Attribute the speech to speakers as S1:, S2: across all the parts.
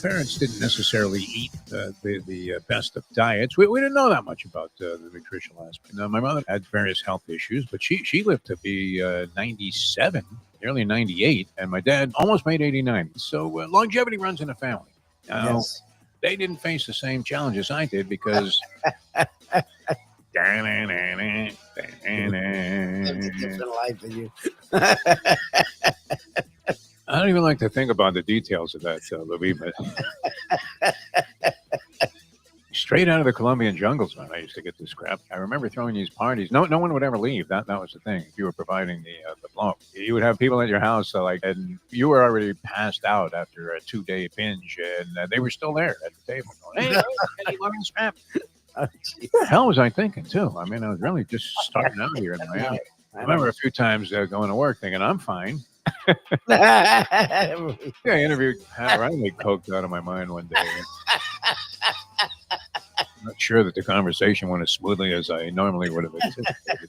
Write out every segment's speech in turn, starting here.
S1: parents didn't necessarily eat the best of diets. We didn't know that much about the nutritional aspect. Now, my mother had various health issues, but she lived to be 97, nearly 98, and my dad almost made 89. So longevity runs in the family. Now,
S2: Yes.
S1: they didn't face the same challenges I did because.
S2: Lived a different life than you.
S1: I don't even like to think about the details of that, Lubie, but straight out of the Colombian jungles, man, I used to get this crap. I remember throwing these parties. No one would ever leave. That was the thing. If you were providing the blow, you would have people at your house, and you were already passed out after a 2-day binge, and they were still there at the table going, "Hey, any loving scrap."
S2: Oh,
S1: What the hell was I thinking, too? I mean, I was really just starting out here in Miami. I remember a few times going to work thinking, I'm fine. I interviewed Pat Riley, coked out of my mind one day. I'm not sure that the conversation went as smoothly as I normally would have anticipated.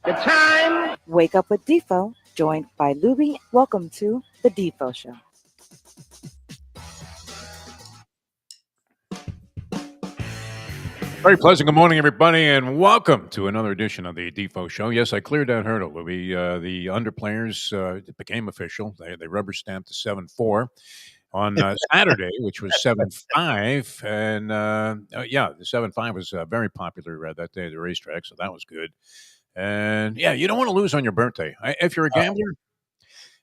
S3: The time.
S4: Wake up with Defo, joined by Lubie. Welcome to the Defo Show.
S1: Very pleasant good morning, everybody, and welcome to another edition of the Defo Show. Yes, I cleared that hurdle, Louie. The underplayers it became official. They rubber stamped the 7-4 on Saturday, which was 7-5. And, the 7-5 was very popular that day at the racetrack, so that was good. And, yeah, you don't want to lose on your birthday. If you're a gambler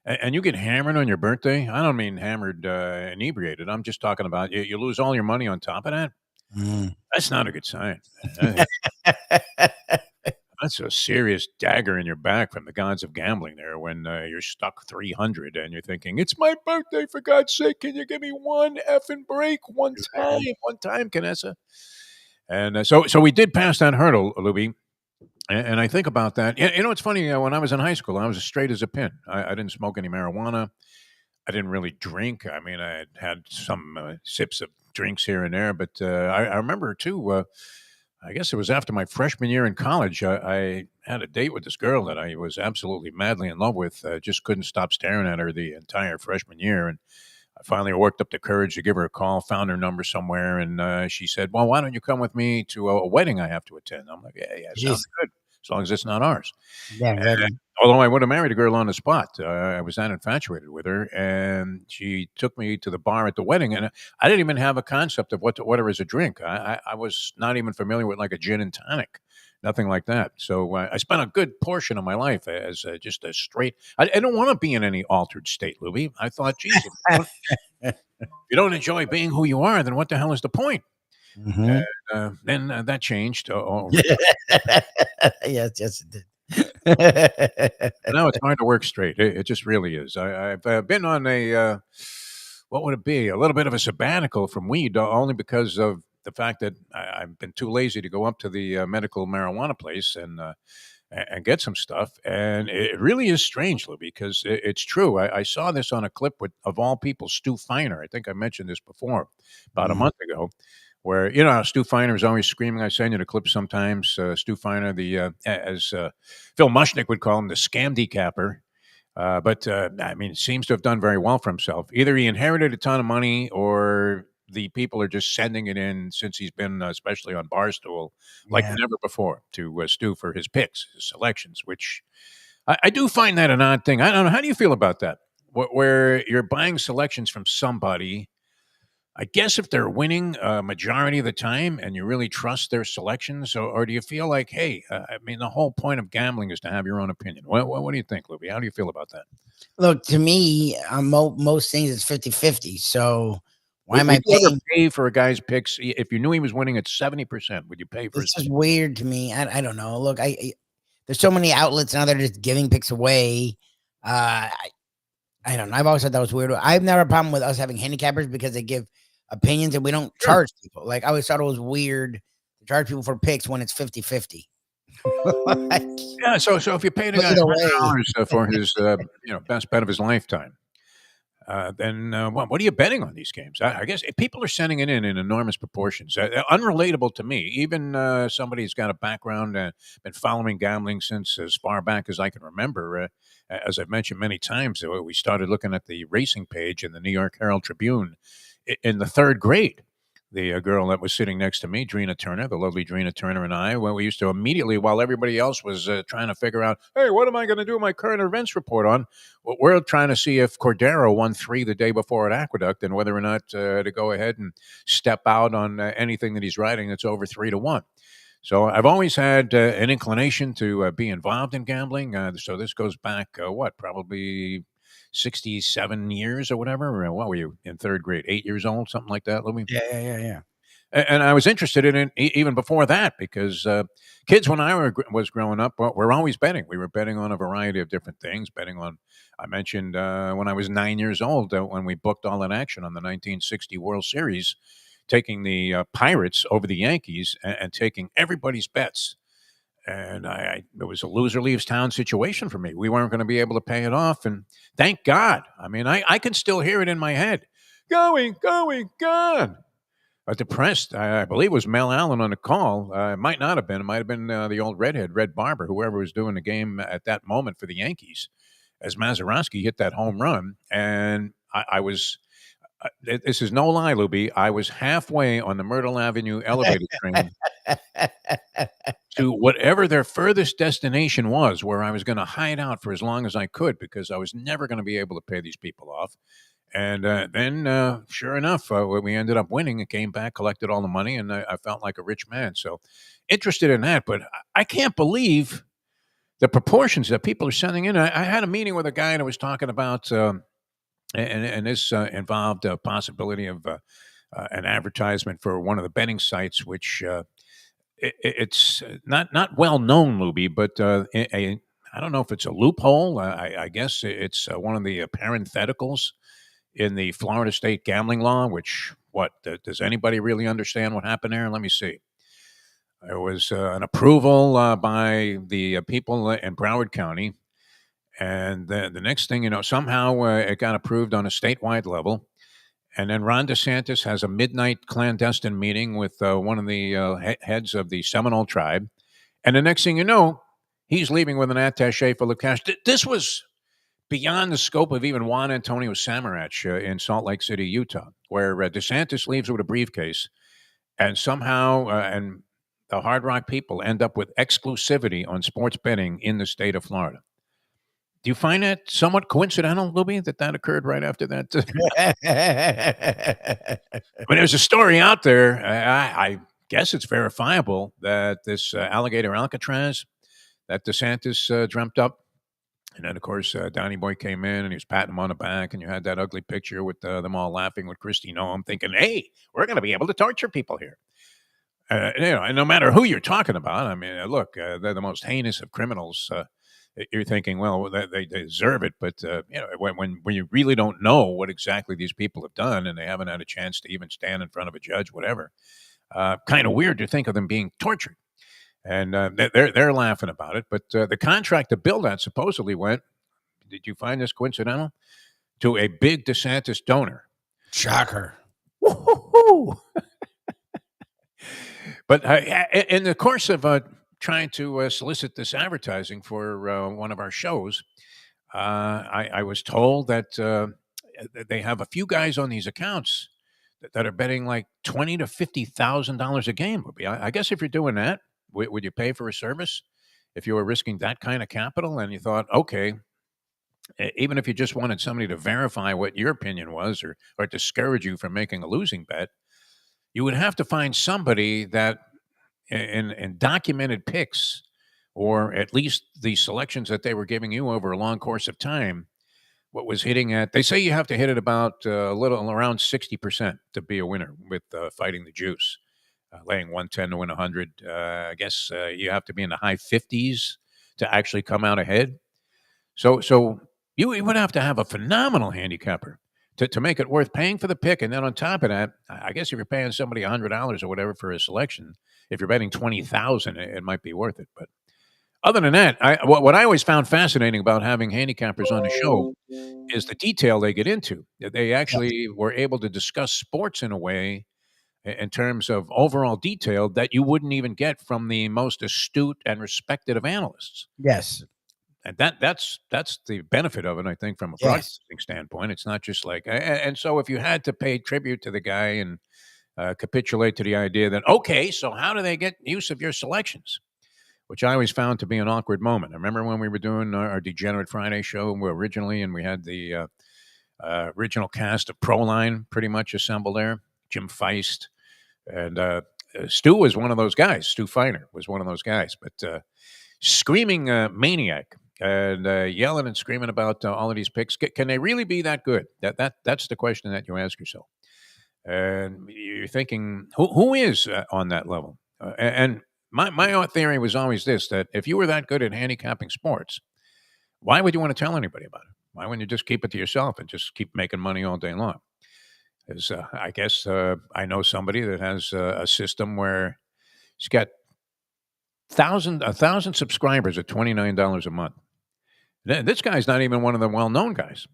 S1: and you get hammered on your birthday, I don't mean hammered inebriated. I'm just talking about you lose all your money on top of that. That's not a good sign. That's a serious dagger in your back from the gods of gambling there when you're stuck 300 and you're thinking, it's my birthday, for God's sake. Can you give me one effing break one time, Canessa? And so we did pass that hurdle, Lubie. And I think about that. You know, it's funny. When I was in high school, I was as straight as a pin. I didn't smoke any marijuana. I didn't really drink. I mean, I had some sips of drinks here and there, but I remember too, I guess it was after my freshman year in college, I had a date with this girl that I was absolutely madly in love with. Just couldn't stop staring at her the entire freshman year. And I finally worked up the courage to give her a call, found her number somewhere. And she said, well, why don't you come with me to a wedding I have to attend? I'm like, yeah, sounds good. As long as it's not ours.
S2: Yeah,
S1: although I would have married a girl on the spot, I was that infatuated with her, and she took me to the bar at the wedding, and I didn't even have a concept of what to order as a drink. I was not even familiar with like a gin and tonic, nothing like that. So I spent a good portion of my life as just a straight. I don't want to be in any altered state, Lubie. I thought, geez, if you don't enjoy being who you are, then what the hell is the point?
S2: Mm-hmm.
S1: Then that changed.
S2: Yes, it did.
S1: Now it's hard to work straight. It just really is. I've been on what would it be? A little bit of a sabbatical from weed, only because of the fact that I've been too lazy to go up to the medical marijuana place and get some stuff. And it really is strange, Lou, because it's true. I saw this on a clip of all people, Stu Feiner. I think I mentioned this before, about a month ago. Where, you know, how Stu Feiner is always screaming. I send you the clips sometimes. Stu Feiner, as Phil Mushnick would call him, the scam decapper. But I mean, seems to have done very well for himself. Either he inherited a ton of money or the people are just sending it in since he's been, especially on Barstool, like never before to Stu for his picks, his selections, which I do find that an odd thing. I don't know. How do you feel about that? Where you're buying selections from somebody, I guess if they're winning a majority of the time and you really trust their selections, or do you feel like, hey, I mean, the whole point of gambling is to have your own opinion. What do you think, Lubie? How do you feel about that?
S2: Look, to me, most things it's 50-50. So why am I
S1: Would you ever
S2: paying?
S1: pay for a guy's picks if you knew he was winning at 70%? Would you pay for
S2: It's just weird to me. I don't know. Look, there's so many outlets now that are just giving picks away. I don't know. I've always thought that was weird. I've never had a problem with us having handicappers because they give opinions and we don't charge people. Like, I always thought it was weird to charge people for picks when it's 50-50.
S1: Yeah, so if you paid a guy $100 for his best bet of his lifetime, then what are you betting on these games? I guess if people are sending it in enormous proportions, unrelatable to me. Even somebody who's got a background, been following gambling since as far back as I can remember. As I've mentioned many times, we started looking at the racing page in the New York Herald Tribune in the third grade. The girl that was sitting next to me, Drina Turner, the lovely Drina Turner, and I, well, we used to immediately, while everybody else was trying to figure out, hey, what am I going to do my current events report on? Well, we're trying to see if Cordero won 3 the day before at Aqueduct and whether or not to go ahead and step out on anything that he's writing that's over 3-1. So I've always had an inclination to be involved in gambling. So this goes back, probably 67 years or whatever. What were you in third grade? 8 years old, something like that, Louis?
S2: Yeah.
S1: And I was interested in it even before that because kids, when I was growing up, were always betting. We were betting on a variety of different things. Betting on, I mentioned when I was 9 years old, when we booked all that action on the 1960 World Series, taking the Pirates over the Yankees and taking everybody's bets. And it was a loser leaves town situation for me. We weren't going to be able to pay it off. And thank God. I mean, I can still hear it in my head. Going, gone. Depressed. I believe it was Mel Allen on the call. It might not have been. It might have been the old redhead, Red Barber, whoever was doing the game at that moment for the Yankees, as Mazeroski hit that home run. And I was, this is no lie, Lubie, I was halfway on the Myrtle Avenue elevator train to whatever their furthest destination was, where I was going to hide out for as long as I could because I was never going to be able to pay these people off. And then, sure enough, we ended up winning. It came back, collected all the money, and I felt like a rich man. So interested in that, but I can't believe the proportions that people are sending in. I had a meeting with a guy that was talking about, and this involved a possibility of an advertisement for one of the betting sites, which it's not well known, Luby, but I don't know if it's a loophole. I guess it's one of the parentheticals in the Florida state gambling law, which, does anybody really understand what happened there? Let me see. There was an approval by the people in Broward County. And the next thing you know, somehow it got approved on a statewide level. And then Ron DeSantis has a midnight clandestine meeting with one of the heads of the Seminole tribe. And the next thing you know, he's leaving with an attaché full of cash. This was beyond the scope of even Juan Antonio Samaranch in Salt Lake City, Utah, where DeSantis leaves with a briefcase, and somehow and the Hard Rock people end up with exclusivity on sports betting in the state of Florida. Do you find that somewhat coincidental, Luby, that occurred right after that? I mean, there's a story out there. I guess it's verifiable that this alligator Alcatraz that DeSantis dreamt up. And then, of course, Donnie Boy came in and he was patting him on the back, and you had that ugly picture with them all laughing with Christy Noam, thinking, hey, we're going to be able to torture people here. And no matter who you're talking about, I mean, look, they're the most heinous of criminals. You're thinking, well, they deserve it. But, when you really don't know what exactly these people have done and they haven't had a chance to even stand in front of a judge, whatever, kind of weird to think of them being tortured. And they're laughing about it. But the contract to build that supposedly went, did you find this coincidental? To a big DeSantis donor.
S2: Shocker.
S1: Woo-hoo-hoo. But in the course of trying to solicit this advertising for one of our shows, I was told that they have a few guys on these accounts that are betting like $20,000 to $50,000 a game. I guess if you're doing that, would you pay for a service if you were risking that kind of capital? And you thought, okay, even if you just wanted somebody to verify what your opinion was or discourage you from making a losing bet, you would have to find somebody that in documented picks, or at least the selections that they were giving you over a long course of time, what was hitting at, they say you have to hit it about a little around 60% to be a winner with fighting the juice. Laying 110 to win 100. I guess you have to be in the high 50s to actually come out ahead. So you would have to have a phenomenal handicapper to make it worth paying for the pick. And then on top of that, I guess if you're paying somebody $100 or whatever for a selection, if you're betting 20,000, it might be worth it. But other than that, what I always found fascinating about having handicappers on the show is the detail they get into. They actually were able to discuss sports in a way, in terms of overall detail, that you wouldn't even get from the most astute and respected of analysts.
S2: Yes.
S1: and that's the benefit of it, I think, from a
S2: Yes.
S1: broadcasting standpoint. It's not just like, and so if you had to pay tribute to the guy and capitulate to the idea that, okay, so how do they get use of your selections? Which I always found to be an awkward moment. I remember when we were doing our Degenerate Friday show originally, and we had the original cast of Proline pretty much assembled there. Jim Feist and Stu was one of those guys. Stu Feiner was one of those guys, but screaming maniac and yelling and screaming about all of these picks. Can they really be that good? That's the question that you ask yourself. And you're thinking, who is on that level? And my theory was always this: that if you were that good at handicapping sports, why would you want to tell anybody about it? Why wouldn't you just keep it to yourself and just keep making money all day long? Because I guess I know somebody that has a system where he's got a thousand subscribers at $29 a month. This guy's not even one of the well-known guys.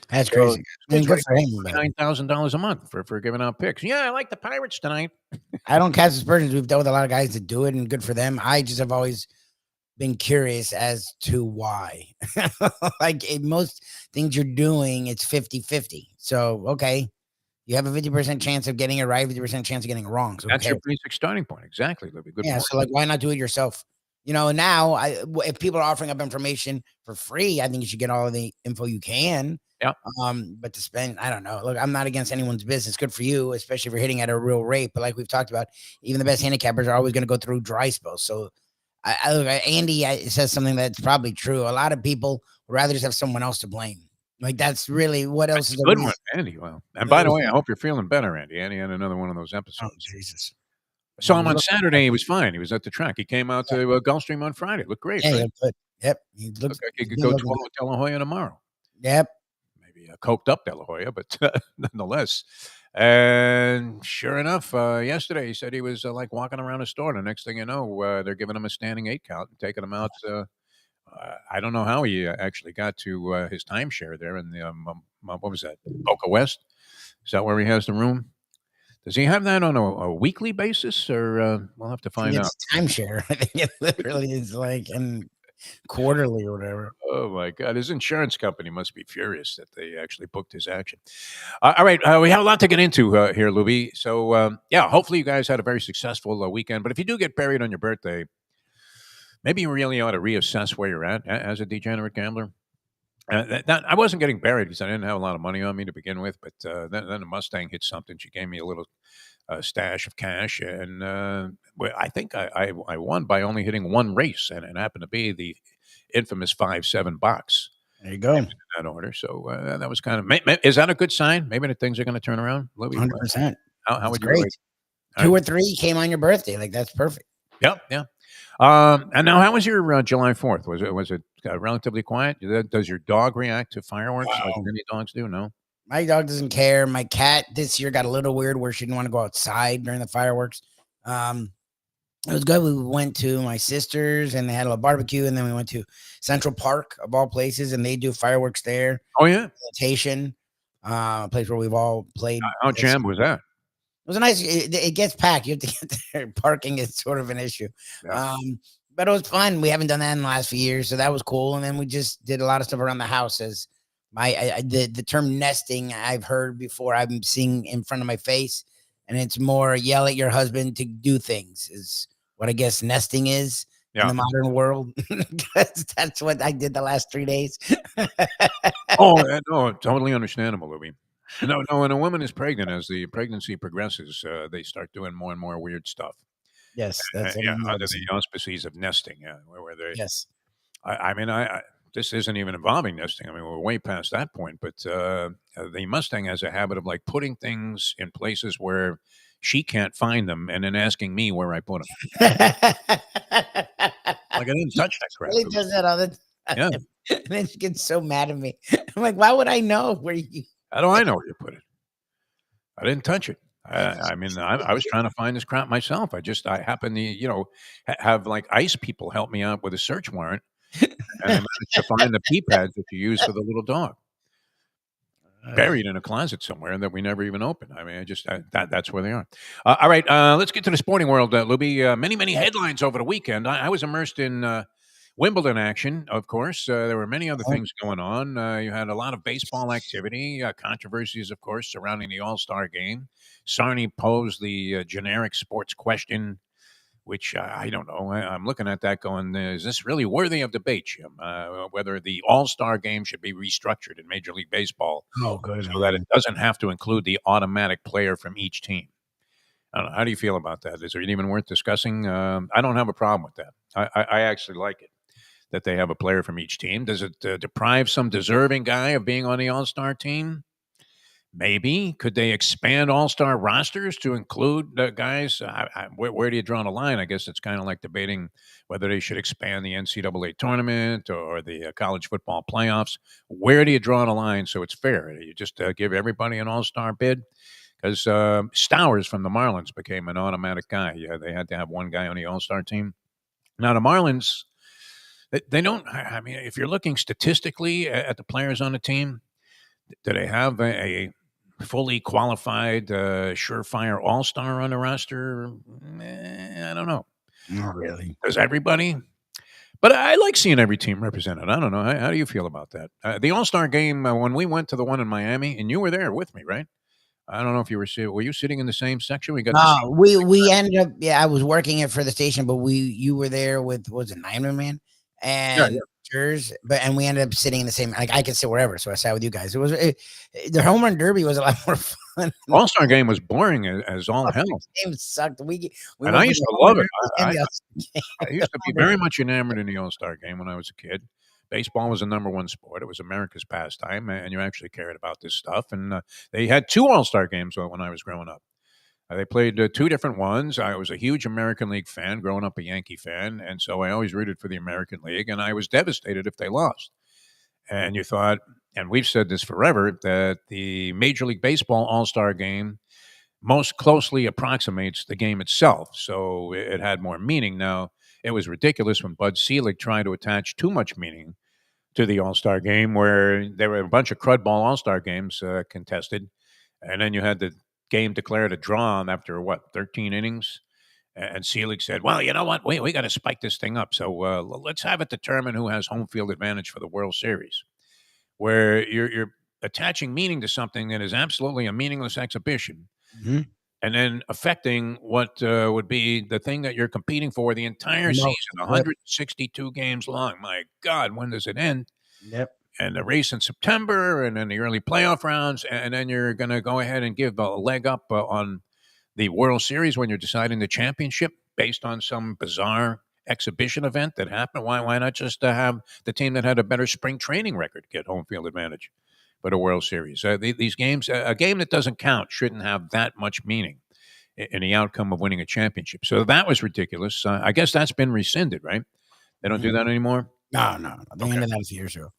S2: That's
S1: So
S2: crazy. I mean,
S1: he's
S2: good
S1: right,
S2: for him. But
S1: $9,000 a month for giving out picks. Yeah, I like the Pirates tonight.
S2: I don't cast aspersions. We've dealt with a lot of guys that do it, and good for them. I just have always been curious as to why. Like in most things you're doing, it's 50-50. So, okay, you have a 50% chance of getting it right, 50% chance of getting it wrong. So,
S1: That's
S2: okay.
S1: your basic starting point. Exactly, Libby. Good
S2: Yeah.
S1: point.
S2: So, like, why not do it yourself? You know, now if people are offering up information for free, I think you should get all of the info you can.
S1: Yeah.
S2: But to spend, I don't know. Look, I'm not against anyone's business. Good for you, especially if you're hitting at a real rate. But like we've talked about, even the best handicappers are always going to go through dry spells. So look, Andy says something that's probably true. A lot of people would rather just have someone else to blame. Like that's really what else
S1: That's
S2: is
S1: a
S2: the
S1: good
S2: reason?
S1: one, Andy. Well, and by the way, I hope you're feeling better, Andy. Andy had another one of those
S2: Oh,
S1: episodes.
S2: Jesus.
S1: Saw him on Saturday. He was fine. He was at the track. He came out to Gulfstream on Friday. Looked great,
S2: Yeah,
S1: right?
S2: yeah, good. Yep. He looks
S1: Looked like he could
S2: he's
S1: go
S2: looking
S1: 12
S2: good.
S1: with De La Hoya tomorrow.
S2: Yep.
S1: Maybe a coked up De La Hoya, but nonetheless. And sure enough, yesterday he said he was like walking around a store. The next thing you know, they're giving him a standing 8 count and taking him out. I don't know how he actually got to his timeshare there in the what was that, Boca West? Is that where he has the room? Does he have that on a weekly basis, or we'll have to
S2: I think
S1: find out?
S2: it's timeshare. I think it literally is like and quarterly or whatever.
S1: Oh my God, his insurance company must be furious that they actually booked his action. All right, we have a lot to get into here, Lubie. So yeah, hopefully you guys had a very successful weekend. But if you do get buried on your birthday, maybe you really ought to reassess where you're at as a degenerate gambler. I wasn't getting buried because I didn't have a lot of money on me to begin with, but then the Mustang hit something. She gave me a little stash of cash, and I think I won by only hitting one race, and it happened to be the infamous 5-7 box.
S2: There you go.
S1: In that order. So that was kind of. Is that a good sign? Maybe the things are going to turn around. Louis,
S2: 100%.
S1: how would you
S2: Great.
S1: rate?
S2: 2 or 3 came on your birthday. Like that's perfect.
S1: Yep, yeah. And now, how was your July 4th? Was it relatively quiet? Does your dog react to fireworks like many dogs do? No.
S2: My dog doesn't care. My cat this year got a little weird where she didn't want to go outside during the fireworks. It was good. We went to my sister's and they had a little barbecue, and then we went to Central Park of all places, and they do fireworks there.
S1: Oh yeah,
S2: Plantation, a place where we've all played.
S1: How jammed was that?
S2: It was a nice. It gets packed. You have to get there. Parking is sort of an issue.
S1: Yeah.
S2: But it was fun. We haven't done that in the last few years, so that was cool. And then we just did a lot of stuff around the house. As the term nesting I've heard before, I'm seeing in front of my face, and it's more yell at your husband to do things is what I guess nesting is in the modern world. That's what I did the last 3 days.
S1: Oh no, totally understandable, Louis. No, when a woman is pregnant, as the pregnancy progresses, they start doing more and more weird stuff.
S2: Yes, that's
S1: under the auspices of nesting. Yeah, where they.
S2: Yes.
S1: I mean, this isn't even involving nesting. I mean, we're way past that point. But the Mustang has a habit of like putting things in places where she can't find them, and then asking me where I put them. Like I didn't touch that crap.
S2: Really does that all the time.
S1: Yeah.
S2: And then she gets so mad at me. I'm like, why would I know where you?
S1: How do I know where you put it? I didn't touch it. I mean, I was trying to find this crap myself. I happen to, have like ICE people help me out with a search warrant, and I managed to find the pee pads that you use for the little dog, buried in a closet somewhere that we never even opened. I mean, that's where they are. All right, let's get to the sporting world, Lubie. Many headlines over the weekend. I was immersed in Wimbledon action, of course. There were many other things going on. You had a lot of baseball activity, controversies, of course, surrounding the All-Star game. Sarney posed the generic sports question, which I don't know. I'm looking at that going, is this really worthy of debate, Jim? Whether the All-Star game should be restructured in Major League Baseball
S2: Oh, good.
S1: so that it doesn't have to include the automatic player from each team. I don't know. How do you feel about that? Is it even worth discussing? I don't have a problem with that. I actually like it that they have a player from each team. Does it deprive some deserving guy of being on the All-Star team? Maybe. Could they expand All-Star rosters to include guys? Where do you draw the line? I guess it's kind of like debating whether they should expand the NCAA tournament or the college football playoffs. Where do you draw the line so it's fair? You just give everybody an All-Star bid? Because Stowers from the Marlins became an automatic guy. Yeah, they had to have one guy on the All-Star team. Now, the Marlins, they don't, I mean, if you're looking statistically at the players on the team, do they have a fully qualified, surefire all-star on the roster? I don't know.
S2: Not really.
S1: Does everybody? But I like seeing every team represented. I don't know. How do you feel about that? The All-Star game, when we went to the one in Miami, and you were there with me, right? I don't know if you were you sitting in the same section? We got
S2: No, we ended up. Yeah, I was working it for the station, but you were there with was it Niner Man and yours, and we ended up sitting in the same. Like I could sit wherever, so I sat with you guys. The home run derby was a lot more fun.
S1: All-Star game was boring as all hell.
S2: The game sucked.
S1: And I used to love it. I used to be very much enamored in the All-Star game when I was a kid. Baseball was the number one sport. It was America's pastime, and you actually cared about this stuff. And they had 2 All-Star games when I was growing up. They played 2 different ones. I was a huge American League fan, growing up a Yankee fan, and so I always rooted for the American League, and I was devastated if they lost. And you thought, and we've said this forever, that the Major League Baseball All-Star game most closely approximates the game itself, so it had more meaning. Now, it was ridiculous when Bud Selig tried to attach too much meaning to the All-Star game, where there were a bunch of crud ball All-Star games contested, and then you had the game declared a draw after 13 innings, and Selig said, "Well, you know what? We got to spike this thing up. So let's have it determine who has home field advantage for the World Series." Where you're attaching meaning to something that is absolutely a meaningless exhibition, and then affecting what would be the thing that you're competing for the entire season, 162 games long. My God, when does it end?
S2: Yep.
S1: And the race in September, and then the early playoff rounds, and then you're going to go ahead and give a leg up on the World Series when you're deciding the championship based on some bizarre exhibition event that happened. Why not just have the team that had a better spring training record get home field advantage for the World Series? These games, a game that doesn't count shouldn't have that much meaning in the outcome of winning a championship. So that was ridiculous. I guess that's been rescinded, right? They don't do that anymore?
S2: No. They ended that a few years ago.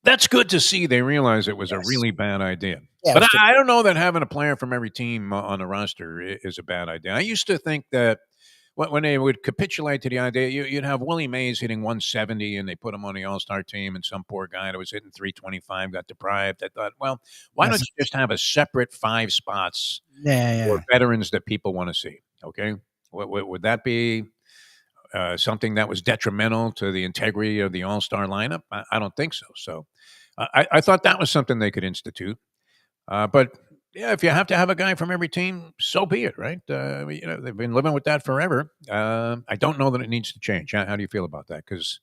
S1: That's good to see. They realize it was a really bad idea.
S2: Yeah,
S1: but I don't know that having a player from every team on the roster is a bad idea. I used to think that when they would capitulate to the idea, you'd have Willie Mays hitting 170 and they put him on the All-Star team, and some poor guy that was hitting 325 got deprived. I thought, well, why don't you just have a separate 5 spots for veterans that people want to see? Okay. Would that be something that was detrimental to the integrity of the All-Star lineup? I don't think so. So I thought that was something they could institute. But yeah, if you have to have a guy from every team, so be it, right? They've been living with that forever. I don't know that it needs to change. How do you feel about that? Because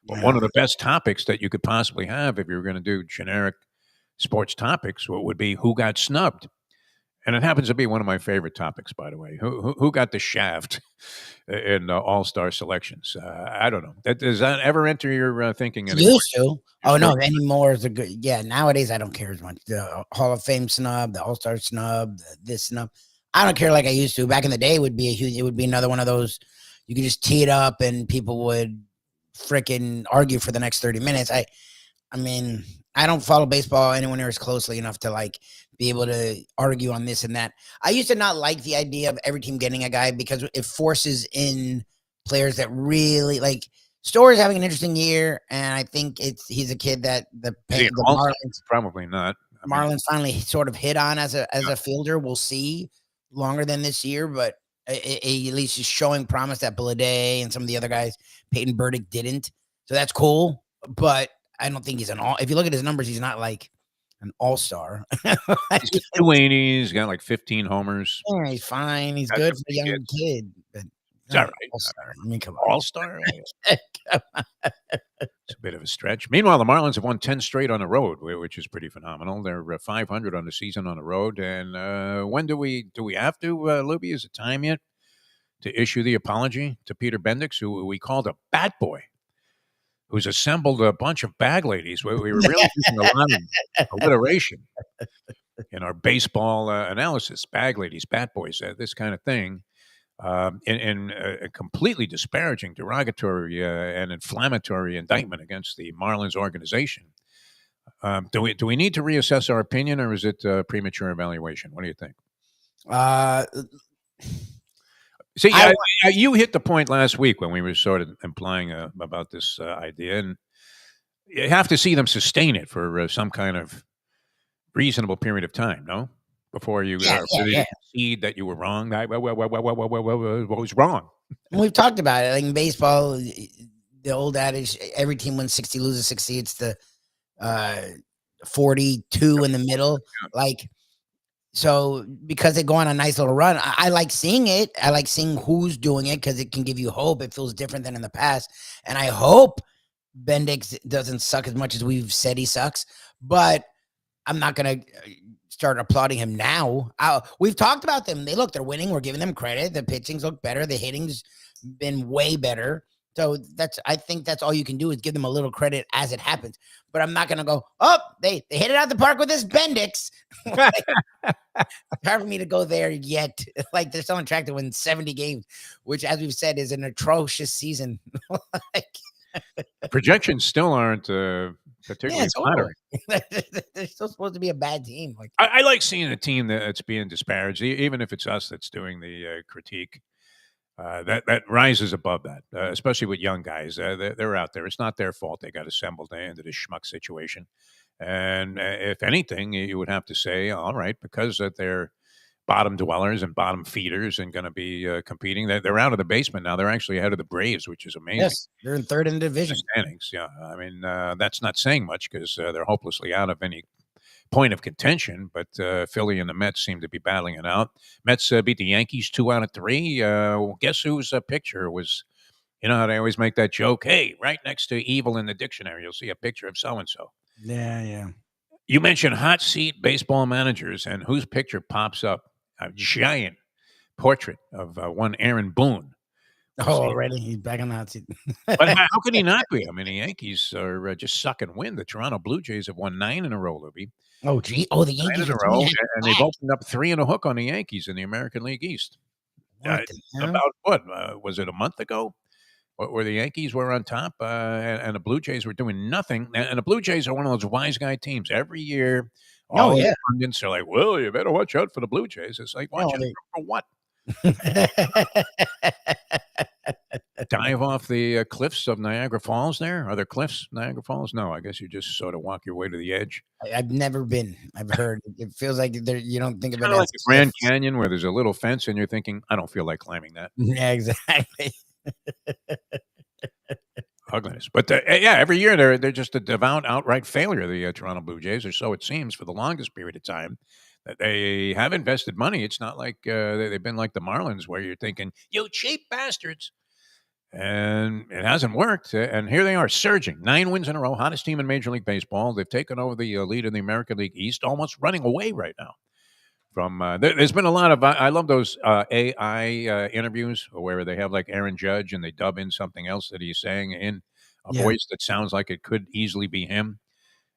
S1: one of the best topics that you could possibly have if you were going to do generic sports topics would be who got snubbed. And it happens to be one of my favorite topics, by the way. Who got the shaft in All-Star selections? I don't know. Does that ever enter your thinking anymore?
S2: Used to. Oh, no, anymore is a good. Yeah, nowadays I don't care as much. The Hall of Fame snub, the All-Star snub, this snub. I don't care like I used to. Back in the day, it would be another one of those. You could just tee it up and people would freaking argue for the next 30 minutes. I mean, I don't follow baseball anywhere near as closely enough to like be able to argue on this and that. I used to not like the idea of every team getting a guy because it forces in players that really like. Story's having an interesting year, and I think he's a kid that the Marlins
S1: probably not.
S2: Marlins finally sort of hit on as a fielder. We'll see longer than this year, but At least is showing promise that Billaday and some of the other guys, Peyton Burdick didn't. So that's cool. But I don't think he's an all. If you look at his numbers, he's not like an all-star.
S1: He's got 280. He's got like 15 homers.
S2: Yeah, he's fine. He's good for a young kid. But
S1: It's all right.
S2: All-star. I mean, come on.
S1: All-star? It's a bit of a stretch. Meanwhile, the Marlins have won 10 straight on the road, which is pretty phenomenal. They're 500 on the season on the road. And when do we have to, Lubie, is it time yet to issue the apology to Peter Bendix, who we called a bat boy, who's assembled a bunch of bag ladies? We were really using a lot of alliteration in our baseball analysis. Bag ladies, bat boys, this kind of thing. In a completely disparaging, derogatory, and inflammatory indictment against the Marlins organization. Do we need to reassess our opinion, or is it premature evaluation? What do you think? See, you hit the point last week when we were sort of implying about this idea, and you have to see them sustain it for some kind of reasonable period of time, no? Before you concede that you were wrong. What was wrong?
S2: We've talked about it. Like in baseball, the old adage, every team wins 60, loses 60. It's the 42 in the middle. Like, so because they go on a nice little run, I like seeing it. I like seeing who's doing it because it can give you hope. It feels different than in the past. And I hope Bendix doesn't suck as much as we've said he sucks. But I'm not going to start applauding him now. We've talked about them. They're winning. We're giving them credit. The pitchings look better. The hitting's been way better. So I think that's all you can do is give them a little credit as it happens. But I'm not going to go, they hit it out the park with this Bendix. It's hard for me to go there yet. Like they're still on track to win 70 games, which as we've said is an atrocious season.
S1: Projections still aren't particularly flattering.
S2: They're still supposed to be a bad team. Like
S1: I like seeing a team that's being disparaged, even if it's us that's doing the critique. That rises above that, especially with young guys. They're out there. It's not their fault they got assembled into this schmuck situation. And if anything, you would have to say, all right, because they're bottom dwellers and bottom feeders and going to be competing. They're out of the basement now. They're actually ahead of the Braves, which is amazing.
S2: Yes, they're in third in the division.
S1: Standings, yeah. I mean, that's not saying much because they're hopelessly out of any point of contention, but Philly and the Mets seem to be battling it out. Mets beat the Yankees 2 out of 3. Guess whose picture was, you know how they always make that joke? Hey, right next to evil in the dictionary, you'll see a picture of so-and-so.
S2: Yeah. You
S1: mentioned hot seat baseball managers, and whose picture pops up? A giant portrait of one Aaron Boone.
S2: Oh, already? He's back on the hot seat.
S1: But how could he not be? I mean, the Yankees are just sucking wind. The Toronto Blue Jays have won 9 in a row, Lubie.
S2: Oh, gee. Oh, the Yankees
S1: 9 in a row, and they've opened up 3 in a hook on the Yankees in the American League East. About what? Was it a month ago? Where the Yankees were on top and the Blue Jays were doing nothing. And the Blue Jays are one of those wise guy teams. Every year, all the pundits are like, well, you better watch out for the Blue Jays. It's like, watch out for what? Dive off the cliffs of Niagara Falls there? Are there cliffs, Niagara Falls? No, I guess you just sort of walk your way to the edge.
S2: I've never been. I've heard. It feels like you don't think of it as
S1: like the Grand Canyon where there's a little fence and you're thinking, I don't feel like climbing that.
S2: Yeah, exactly.
S1: Ugliness. But every year they're just a devout outright failure, the Toronto Blue Jays, or so it seems for the longest period of time. That they have invested money. It's not like they've been like the Marlins where you're thinking, you cheap bastards. And it hasn't worked. And here they are surging. 9 wins in a row, hottest team in Major League Baseball. They've taken over the lead in the American League East, almost running away right now. From there's been a lot of I love those AI interviews where they have like Aaron Judge and they dub in something else that he's saying in a voice that sounds like it could easily be him,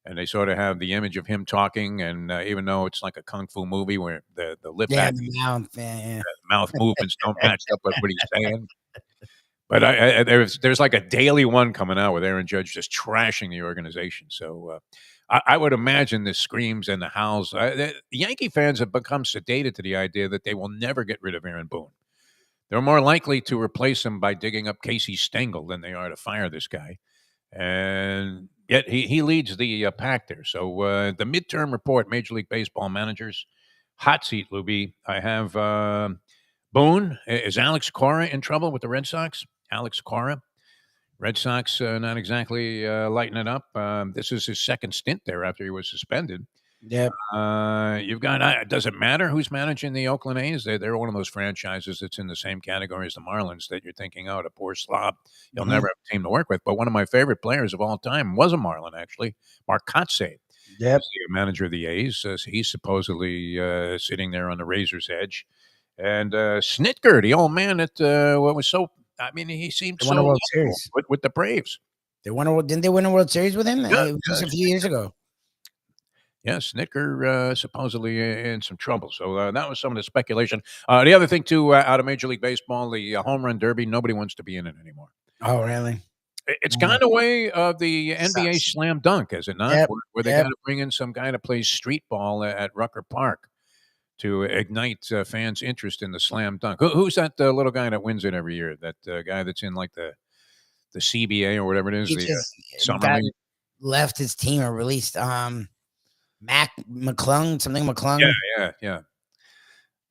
S1: and they sort of have the image of him talking, and even though it's like a kung fu movie where the lip mouth movements don't match up with what he's saying. But there's like a daily one coming out with Aaron Judge just trashing the organization. So I would imagine the screams and the howls. The Yankee fans have become sedated to the idea that they will never get rid of Aaron Boone. They're more likely to replace him by digging up Casey Stengel than they are to fire this guy. And yet he leads the pack there. So the midterm report, Major League Baseball managers, hot seat, Lubie. I have Boone, is Alex Cora in trouble with the Red Sox? Alex Cora, Red Sox not exactly lighting it up. This is his second stint there after he was suspended.
S2: Yep.
S1: You've got. Does it matter who's managing the Oakland A's? They're one of those franchises that's in the same category as the Marlins. That you're thinking, oh, the poor slob, he'll never have a team to work with. But one of my favorite players of all time was a Marlin, actually, Mark Kotsay.
S2: Yep.
S1: The manager of the A's. He's supposedly sitting there on the razor's edge. And Snitker, the old man that what was so. I mean, he seemed
S2: They
S1: so
S2: won a World
S1: lovable
S2: Series.
S1: with the Braves.
S2: Didn't they win a World Series with him?
S1: Yeah,
S2: It was just a few years ago.
S1: Yeah, Snitker supposedly in some trouble. So that was some of the speculation. The other thing, too, out of Major League Baseball, the home run derby, nobody wants to be in it anymore.
S2: Oh, really?
S1: It's gone away of the NBA
S2: Sucks.
S1: slam dunk, is it not?
S2: Yep,
S1: Where they
S2: yep.
S1: got to bring in some guy to play street ball at Rucker Park to ignite fans' interest in the slam dunk. Who's that little guy that wins it every year? That guy that's in like the CBA or whatever it is,
S2: He
S1: the
S2: just
S1: summer league.
S2: left his team or released Mac McClung, something McClung.
S1: Yeah.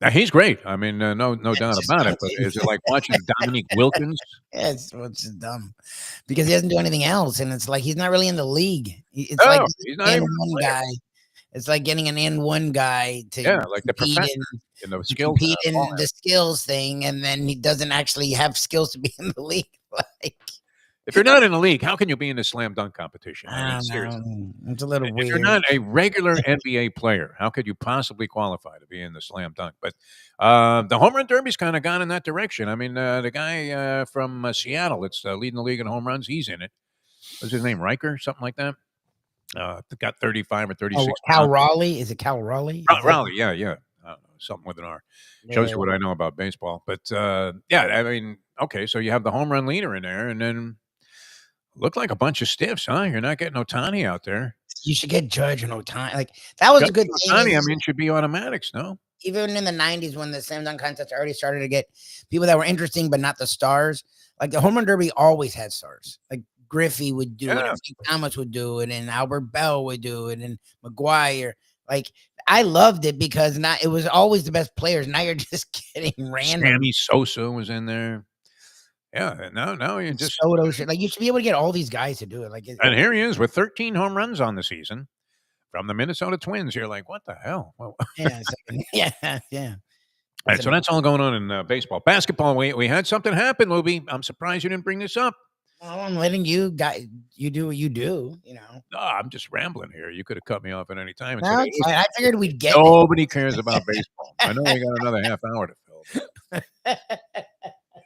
S1: Now, he's great. I mean, no doubt about it. But is it like watching Dominique Wilkins?
S2: Yeah, it's just dumb because he doesn't do anything else, and it's like he's not really in the league. It's
S1: No,
S2: like
S1: he's not even a
S2: N1
S1: player.
S2: guy. It's like getting an N1 guy to
S1: Like the
S2: compete
S1: professor in the skills.
S2: compete in the skills thing, and then he doesn't actually have skills to be in the league. Like,
S1: If you're not in the league, how can you be in the slam dunk competition? I mean,
S2: I don't
S1: seriously.
S2: know. It's a little
S1: If
S2: weird.
S1: you're not a regular NBA player, how could you possibly qualify to be in the slam dunk? But the home run derby's kind of gone in that direction. I mean, the guy from Seattle that's leading the league in home runs, he's in it. What's his name? Riker, something like that. Got 35 or 36.
S2: Cal Raleigh? Is it Cal Raleigh?
S1: Raleigh, yeah. I don't know, something with an R. Shows you what I know about baseball. But yeah, I mean, okay, so you have the home run leader in there, and then look like a bunch of stiffs, huh? You're not getting Ohtani out there.
S2: You should get Judge and Ohtani. Like that was a good thing.
S1: Ohtani, I mean, should be automatics, no?
S2: Even in the 90s when the slam dunk contest already started to get people that were interesting but not the stars. Like the home run derby always had stars. Like Griffey would do it, and Thomas would do it, and Albert Bell would do it, and McGuire. Like I loved it because it was always the best players. Now you're just getting random.
S1: Sammy Sosa was in there. Yeah, no, you just
S2: Soto shit. Like you should be able to get all these guys to do it. Like,
S1: and here he is with 13 home runs on the season from the Minnesota Twins. You're like, what the hell? Well,
S2: yeah.
S1: All right, so that's all going on in baseball. Basketball, we had something happen, Lubie. I'm surprised you didn't bring this up.
S2: Well, I'm letting you do what you do, you know.
S1: No, I'm just rambling here. You could have cut me off at any time. And
S2: No,
S1: said,
S2: I figured we'd get
S1: nobody cares about baseball. I know we got another half hour to fill.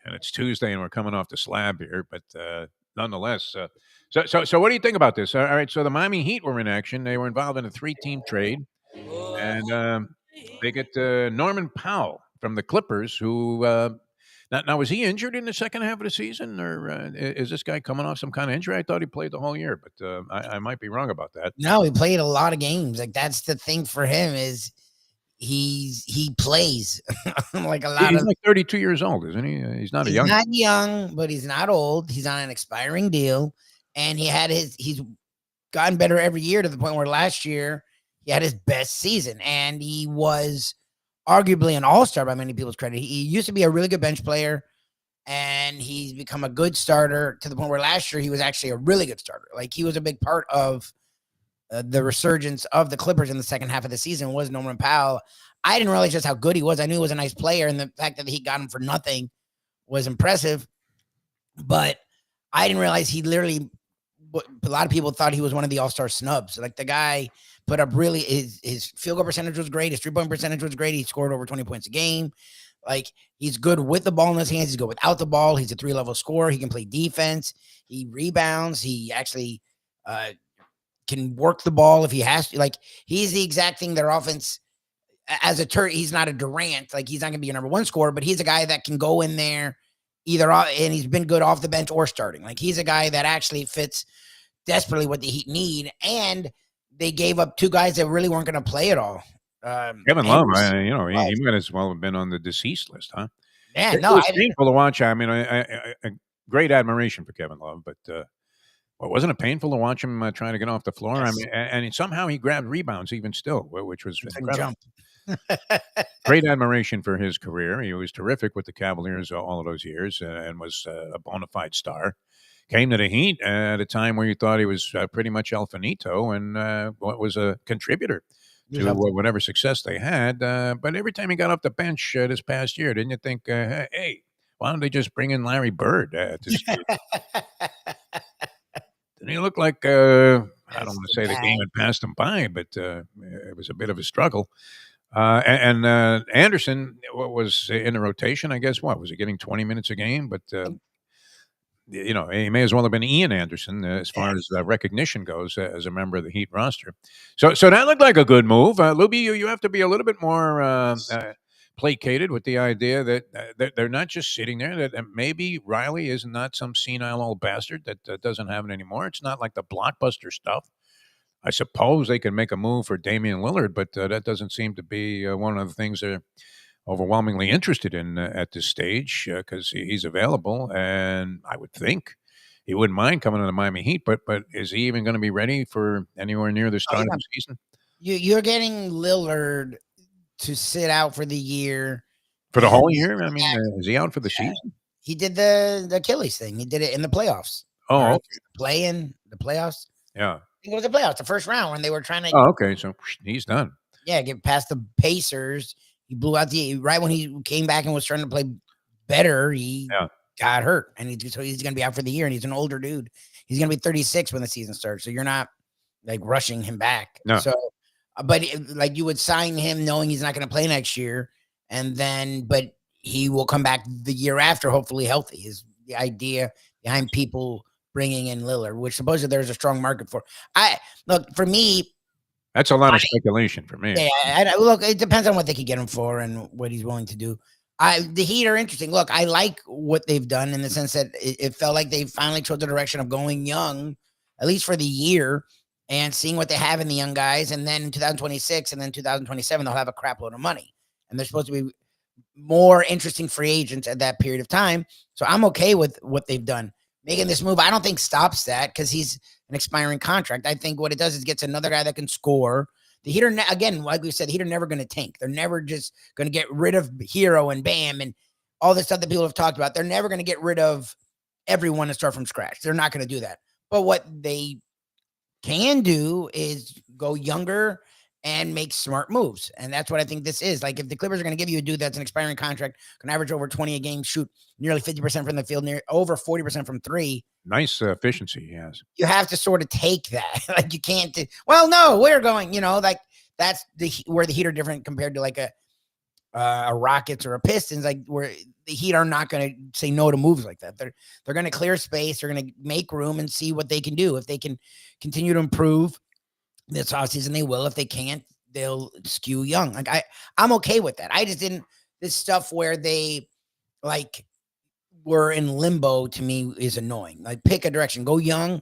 S1: And it's Tuesday, and we're coming off the slab here, but nonetheless. So what do you think about this? All right, so the Miami Heat were in action. They were involved in a 3-team trade, and they get Norman Powell from the Clippers, who now was he injured in the second half of the season, or is this guy coming off some kind of injury? I thought he played the whole year, but I might be wrong about that.
S2: No, he played a lot of games. Like that's the thing for him is he plays like a lot.
S1: He's like 32 years old, isn't he? He's not
S2: He's not young, but he's not old. He's on an expiring deal, and he's gotten better every year to the point where last year he had his best season, and he was arguably an all-star by many people's credit. He used to be a really good bench player, and he's become a good starter to the point where last year he was actually a really good starter. Like he was a big part of the resurgence of the Clippers in the second half of the season was Norman Powell. I didn't realize just how good he was. I knew he was a nice player, and the fact that he got him for nothing was impressive. But I didn't realize he literally, a lot of people thought he was one of the all-star snubs. Like the guy put up really, his field goal percentage was great. His three-point percentage was great. He scored over 20 points a game. Like he's good with the ball in his hands. He's good without the ball. He's a 3-level scorer. He can play defense. He rebounds. He actually can work the ball if he has to. Like he's the exact thing their offense as a he's not a Durant. Like he's not going to be a number one scorer, but he's a guy that can go in there either, and he's been good off the bench or starting. Like he's a guy that actually fits desperately what the Heat need. And they gave up two guys that really weren't going to play at all.
S1: Kevin Love, he might as well have been on the deceased list, huh?
S2: Yeah,
S1: it was painful to watch. I mean, I great admiration for Kevin Love, but wasn't it painful to watch him trying to get off the floor? Yes. I mean, and somehow he grabbed rebounds even still, which was incredible. Great admiration for his career. He was terrific with the Cavaliers all of those years and was a bona fide star. Came to the Heat at a time where you thought he was pretty much El Finito and was a contributor to whatever success they had. But every time he got off the bench this past year, didn't you think, hey, why don't they just bring in Larry Bird at this stage? Didn't he look like, I don't want to say the game had passed him by, but it was a bit of a struggle. Anderson was in the rotation, I guess. What was he getting 20 minutes a game? But he may as well have been Ian Anderson as far as recognition goes as a member of the Heat roster. So that looked like a good move. Lubie, you have to be a little bit more placated with the idea that they're not just sitting there. That maybe Riley is not some senile old bastard that doesn't have it anymore. It's not like the blockbuster stuff. I suppose they can make a move for Damian Lillard, but that doesn't seem to be one of the things they're overwhelmingly interested in at this stage because he's available, and I would think he wouldn't mind coming to the Miami Heat. But is he even going to be ready for anywhere near the start of the season?
S2: You're getting Lillard to sit out for the year.
S1: For the whole year? I mean, is he out for the season?
S2: He did the Achilles thing. He did it in the playoffs.
S1: Oh, okay.
S2: The playoffs.
S1: Yeah.
S2: I think it was the playoffs, the first round when they were trying to.
S1: Oh, okay. So he's done.
S2: Yeah, get past the Pacers. He blew out right when he came back and was trying to play better. He got hurt, and he's going to be out for the year. And he's an older dude. He's going to be 36 when the season starts. So you're not like rushing him back.
S1: No.
S2: So, but like you would sign him knowing he's not going to play next year, but he will come back the year after, hopefully healthy. Is the idea behind people bringing in Lillard, which supposedly there's a strong market for. For me,
S1: that's a lot of speculation for me.
S2: Yeah, look, it depends on what they could get him for and what he's willing to do. The Heat are interesting. Look, I like what they've done in the sense that it felt like they finally chose the direction of going young, at least for the year, and seeing what they have in the young guys. And then in 2026 and then 2027, they'll have a crap load of money. And they're supposed to be more interesting free agents at that period of time. So I'm okay with what they've done. Making this move, I don't think stops that because he's an expiring contract. I think what it does is gets another guy that can score. The Heat are, again, like we said, the Heat are never going to tank. They're never just going to get rid of Hero and Bam and all this stuff that people have talked about. They're never going to get rid of everyone and start from scratch. They're not going to do that. But what they can do is go younger and make smart moves. And that's what I think this is. Like if the Clippers are going to give you a dude that's an expiring contract, can average over 20 a game, shoot nearly 50% from the field, over 40% from three.
S1: Nice efficiency he has.
S2: You have to sort of take that. Like you can't well, no, we're going, like that's where the Heat are different compared to like a Rockets or a Pistons, like where the Heat are not going to say no to moves like that. They're going to clear space. They're going to make room and see what they can do. If they can continue to improve this offseason, they will. If they can't, they'll skew young. Like I'm okay with that. I just didn't this stuff where they like were in limbo to me is annoying. Like pick a direction, go young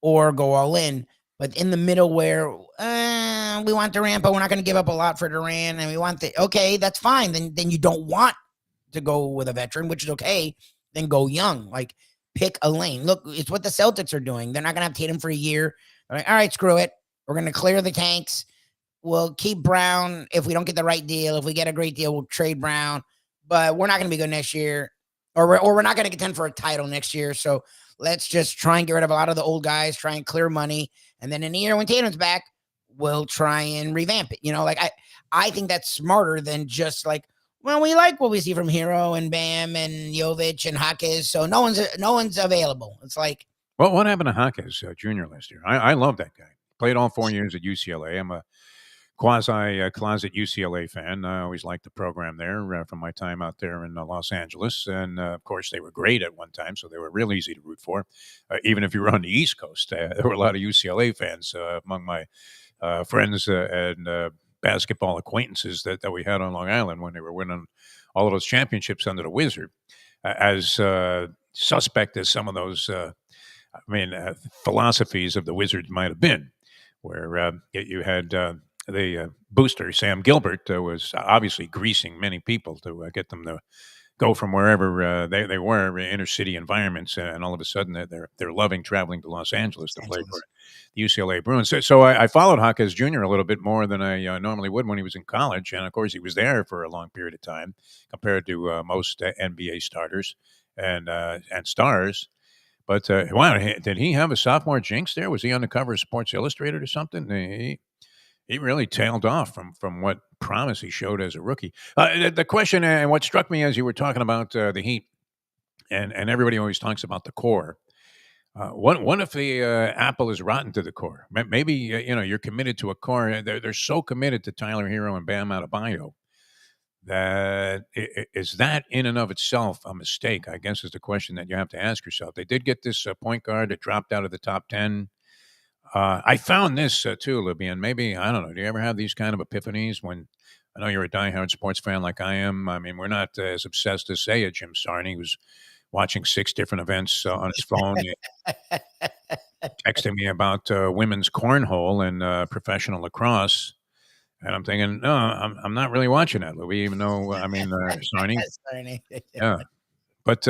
S2: or go all in. But in the middle where we want Durant, but we're not going to give up a lot for Durant, and we want okay, that's fine. Then you don't want to go with a veteran, which is okay. Then go young. Like pick a lane. Look, it's what the Celtics are doing. They're not going to have Tatum for a year. They're like, all right, screw it. We're going to clear the tanks. We'll keep Brown if we don't get the right deal. If we get a great deal, we'll trade Brown. But we're not going to be good next year. Or we're not going to contend for a title next year. So let's just try and get rid of a lot of the old guys, try and clear money. And then in a year when Tatum's back, we'll try and revamp it. Like I think that's smarter than just like, well, we like what we see from Hero and Bam and Jovic and Jaquez. So no one's available. It's like.
S1: Well, what happened to Jaquez Jr. last year? I love that guy. Played all 4 years at UCLA. I'm a quasi-closet UCLA fan. I always liked the program there from my time out there in Los Angeles. And, of course, they were great at one time, so they were real easy to root for. Even if you were on the East Coast, there were a lot of UCLA fans among my friends and basketball acquaintances that we had on Long Island when they were winning all of those championships under the Wizard. As suspect as some of those philosophies of the Wizards might have been, where you had the booster, Sam Gilbert, was obviously greasing many people to get them to go from wherever they were, inner city environments, and all of a sudden they're loving traveling to Los Angeles to play for the UCLA Bruins. So I followed Jaquez Jr. a little bit more than I normally would when he was in college, and of course he was there for a long period of time compared to most NBA starters and stars. But wow, did he have a sophomore jinx there? Was he on the cover of Sports Illustrated or something? He really tailed off from what promise he showed as a rookie. The question and what struck me as you were talking about the Heat, and everybody always talks about the core. What if the apple is rotten to the core? Maybe you're committed to a core. They're so committed to Tyler Hero and Bam Adebayo that is that in and of itself a mistake? I guess is the question that you have to ask yourself. They did get this point guard that dropped out of the top 10. I found this too, Lubie, and maybe, I don't know, do you ever have these kind of epiphanies when, I know you're a diehard sports fan like I am. I mean, we're not as obsessed as, say, Jim Sarney, who's watching 6 different events on his phone, texting me about women's cornhole and professional lacrosse. And I'm thinking, no, I'm not really watching that, Louis, even though, I mean, Sarney. Yeah. But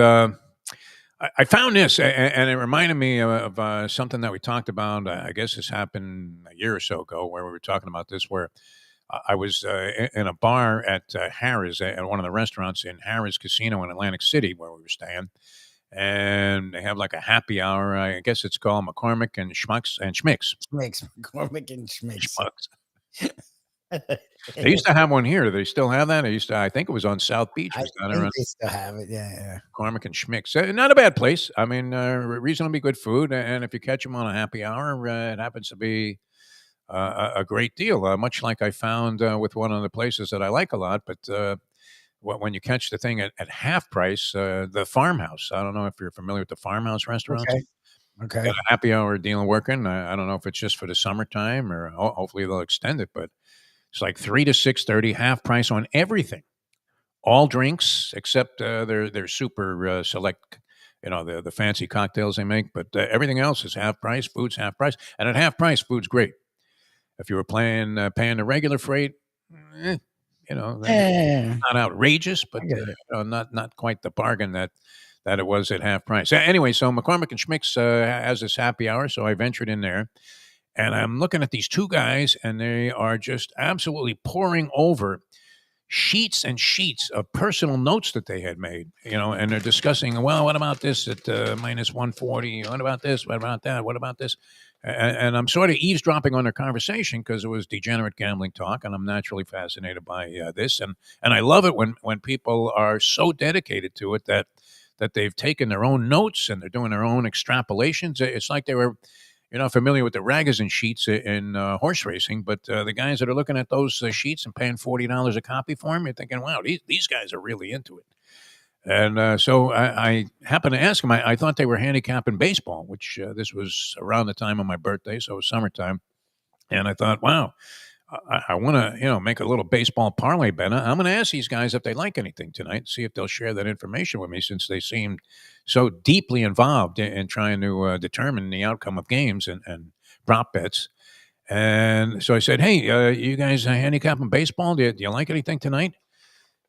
S1: I found this, and it reminded me of something that we talked about. I guess this happened a year or so ago, where we were talking about this, where I was in a bar at Harrah's, at one of the restaurants in Harrah's Casino in Atlantic City, where we were staying. And they have like a happy hour. I guess it's called McCormick and Schmucks and Schmicks.
S2: McCormick and
S1: Schmucks. They used to have one here. They still have that. I think it was on South Beach.
S2: I think they still have it. Yeah.
S1: McCormick and Schmicks. Not a bad place. I mean, reasonably good food. And if you catch them on a happy hour, it happens to be a great deal. Much like I found with one of the places that I like a lot. But when you catch the thing at half price, the Farmhouse. I don't know if you're familiar with the Farmhouse restaurants.
S2: Okay.
S1: Got a happy hour deal working. I don't know if it's just for the summertime or hopefully they'll extend it, but it's like 3 to 6:30, half price on everything, all drinks except their super select, the fancy cocktails they make. But everything else is half price. Food's half price, and at half price, food's great. If you were paying the regular freight, not outrageous, but not quite the bargain that it was at half price. Anyway, so McCormick and Schmicks has this happy hour, so I ventured in there. And I'm looking at these 2 guys, and they are just absolutely pouring over sheets and sheets of personal notes that they had made, and they're discussing, well, what about this at minus 140? What about this? What about that? What about this? And I'm sort of eavesdropping on their conversation because it was degenerate gambling talk, and I'm naturally fascinated by this. And I love it when people are so dedicated to it that they've taken their own notes and they're doing their own extrapolations. It's like they were... You're not familiar with the Ragozin sheets in horse racing, but the guys that are looking at those sheets and paying $40 a copy for them, you're thinking, wow, these guys are really into it. And so I happened to ask them. I thought they were handicapping baseball, which this was around the time of my birthday, so it was summertime. And I thought, wow, I want to, make a little baseball parlay bet. I'm going to ask these guys if they like anything tonight, see if they'll share that information with me, since they seemed so deeply involved in trying to determine the outcome of games and prop bets. And so I said, hey, you guys handicapping baseball? Do you like anything tonight?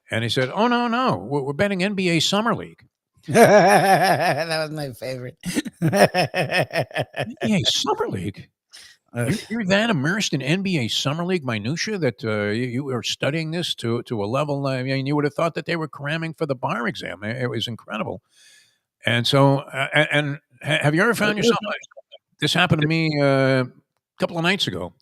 S1: And he said, oh, no, we're betting NBA Summer League.
S2: That was my favorite.
S1: NBA Summer League? You're that immersed in NBA Summer League minutia that you are studying this to a level. I mean, you would have thought that they were cramming for the bar exam. It was incredible. And so, and have you ever found yourself? This happened to me a couple of nights ago.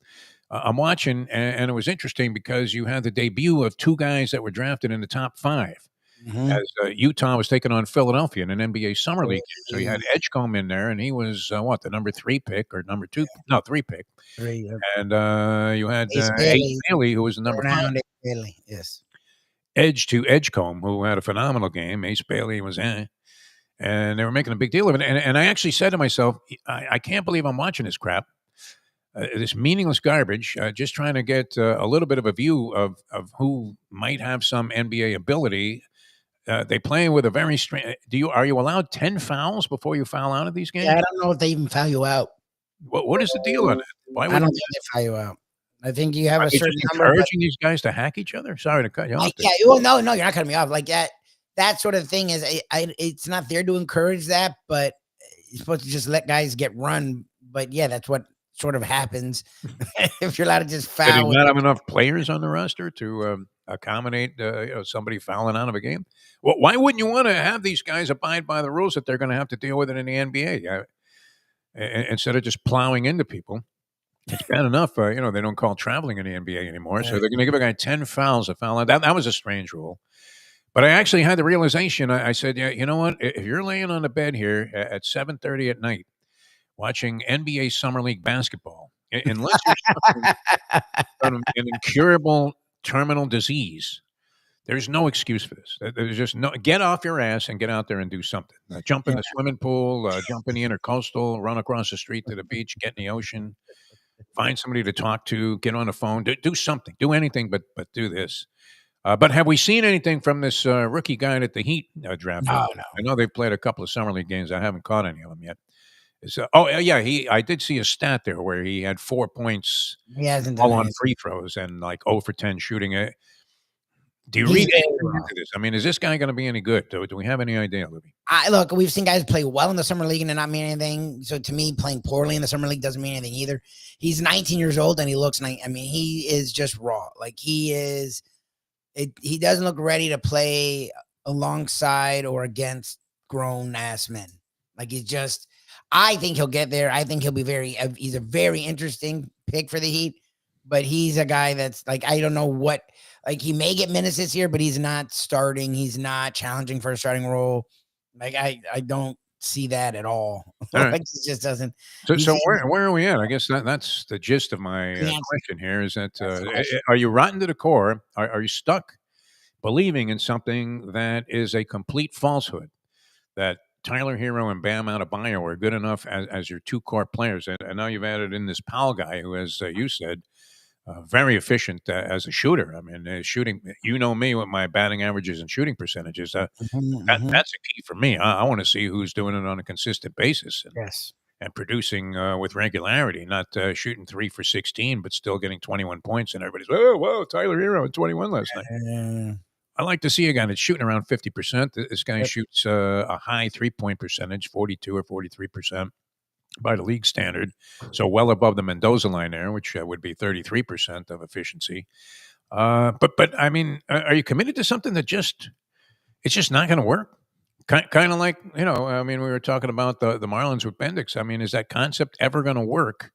S1: I'm watching, and it was interesting because you had the debut of 2 guys that were drafted in the top 5. As Utah was taking on Philadelphia in an NBA Summer League game. So you had Edgecombe in there, and he was, the number 3 pick or number 2? No, 3 pick.
S2: 3, yeah.
S1: And you had Ace Bailey, who was the number 5.
S2: Bailey, yes.
S1: Edge to Edgecombe, who had a phenomenal game. Ace Bailey was and they were making a big deal of it. And I actually said to myself, I can't believe I'm watching this crap. This meaningless garbage, just trying to get a little bit of a view of who might have some NBA ability. They play with a very strange. Are you allowed 10 fouls before you foul out of these games?
S2: Yeah, I don't know if they even foul you out.
S1: What is the deal on it?
S2: I don't think they foul you out. I think you have a certain number.
S1: Encouraging these guys to hack each other. Sorry to cut you off.
S2: Yeah, well, no, you're not cutting me off like that. that sort of thing is, it's not there to encourage that, but you're supposed to just let guys get run. But yeah, that's what sort of happens if you're allowed to just
S1: Did he
S2: foul.
S1: not have enough players on the roster to accommodate somebody fouling out of a game? Well, why wouldn't you want to have these guys abide by the rules that they're going to have to deal with it in the NBA instead of just plowing into people? It's bad enough, they don't call traveling in the NBA anymore, so they're going to give a guy 10 fouls a foul. That was a strange rule. But I actually had the realization. I said, yeah, you know what? If you're laying on the bed here at 7:30 at night watching NBA Summer League basketball, unless you're suffering from an incurable terminal disease, there's no excuse for this. There's just no. Get off your ass and get out there and do something. Jump in the swimming pool, jump in the intercoastal, run across the street to the beach, get in the ocean, find somebody to talk to, get on the phone, do something, do anything, but do this. But have we seen anything from this rookie guy that the Heat drafted?
S2: No.
S1: I know they've played a couple of summer league games. I haven't caught any of them yet. Yeah, I did see a stat there where he had 4 points
S2: He hasn't
S1: all
S2: done
S1: on
S2: it.
S1: free throws and like 0 for 10 shooting it. Do you
S2: He's
S1: read
S2: very
S1: anything
S2: raw.
S1: into this? I mean, is this guy going to be any good? Do we have any idea, Lubie?
S2: Look, we've seen guys play well in the summer league and it not mean anything. So to me, playing poorly in the summer league doesn't mean anything either. He's 19 years old and he looks like, I mean, he is just raw. Like he doesn't look ready to play alongside or against grown ass men. Like I think he'll get there. I think he'll be he's a very interesting pick for the Heat, but he's a guy that's like, I don't know what, like he may get minutes this year, but he's not starting. He's not challenging for a starting role. Like I don't see that at all.
S1: All right.
S2: Like it just doesn't.
S1: So where are we at? I guess that's the gist of my question here. Is that are you rotten to the core? Are you stuck believing in something that is a complete falsehood? That Tyler Hero and Bam Adebayo are good enough as your two core players, and now you've added in this Powell guy who, as you said, very efficient as a shooter. I mean, shooting. You know me with my batting averages and shooting percentages. That's a key for me. I want to see who's doing it on a consistent basis.
S2: Yes.
S1: And producing with regularity, not shooting 3 for 16, but still getting 21 points. And everybody's, oh, whoa, Tyler Hero had 21 last night. I like to see a guy that's shooting around 50%. This guy shoots a high 3-point percentage, 42 or 43% by the league standard. So well above the Mendoza line there, which would be 33% of efficiency. But I mean, are you committed to something that it's just not going to work? Kind of like, I mean, we were talking about the Marlins with Bendix. I mean, is that concept ever going to work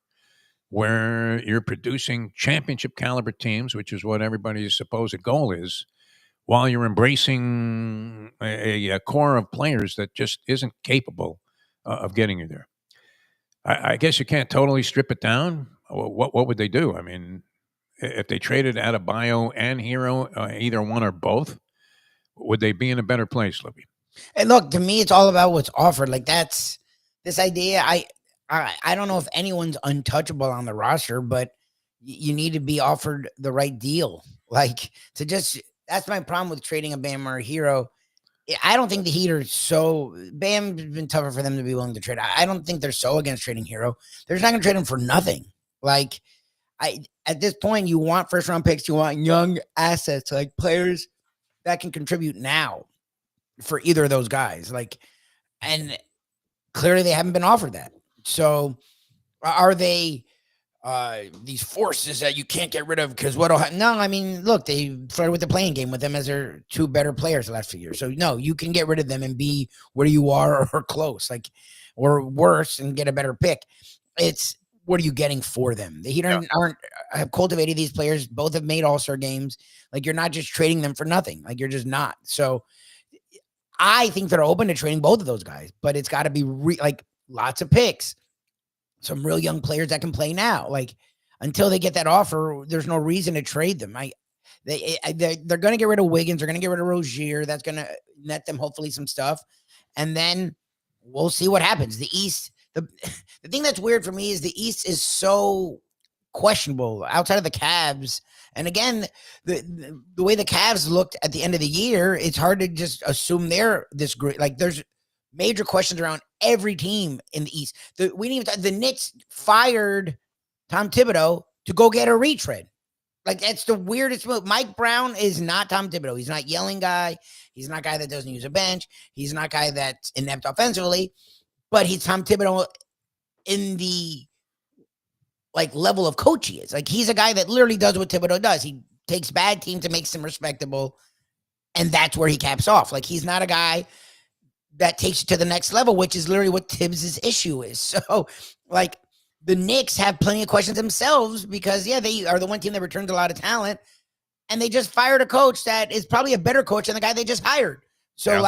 S1: where you're producing championship caliber teams, which is what everybody's supposed goal is, while you're embracing a core of players that just isn't capable of getting you there? I guess you can't totally strip it down. What would they do? I mean, if they traded Adebayo and Hero, either one or both, would they be in a better place, Libby?
S2: And look, to me, it's all about what's offered. Like that's this idea. I don't know if anyone's untouchable on the roster, but you need to be offered the right deal. Like that's my problem with trading a Bam or a Hero. I don't think the Heat are so. Bam's been tougher for them to be willing to trade. I don't think they're so against trading Hero. They're just not going to trade him for nothing. Like at this point, you want first round picks. You want young assets, like players that can contribute now for either of those guys. Like, and clearly they haven't been offered that. So are they these forces that you can't get rid of because no, I mean, look, they started with the playing game with them as their two better players the last few years. So no, you can get rid of them and be where you are or close, like, or worse and get a better pick. It's what are you getting for them? The Heat have cultivated these players. Both have made all-star games. Like you're not just trading them for nothing. Like you're just not. So I think they're open to trading both of those guys, but it's got to be like lots of picks. Some real young players that can play now. Like until they get that offer, there's no reason to trade them. They're going to get rid of Wiggins. They're going to get rid of Rozier. That's going to net them hopefully some stuff. And then we'll see what happens. The East, the thing that's weird for me is the East is so questionable outside of the Cavs. And again, the way the Cavs looked at the end of the year, it's hard to just assume they're this great. Like there's major questions around every team in the East. The Knicks fired Tom Thibodeau to go get a retread. Like that's the weirdest move. Mike Brown is not Tom Thibodeau. He's not yelling guy. He's not a guy that doesn't use a bench. He's not a guy that's inept offensively, but he's Tom Thibodeau in the like level of coach he is. Like he's a guy that literally does what Thibodeau does. He takes bad teams and makes them respectable, and that's where he caps off. Like he's not a guy that takes you to the next level, which is literally what Tibbs' issue is. So, like the Knicks have plenty of questions themselves because they are the one team that returns a lot of talent, and they just fired a coach that is probably a better coach than the guy they just hired. So,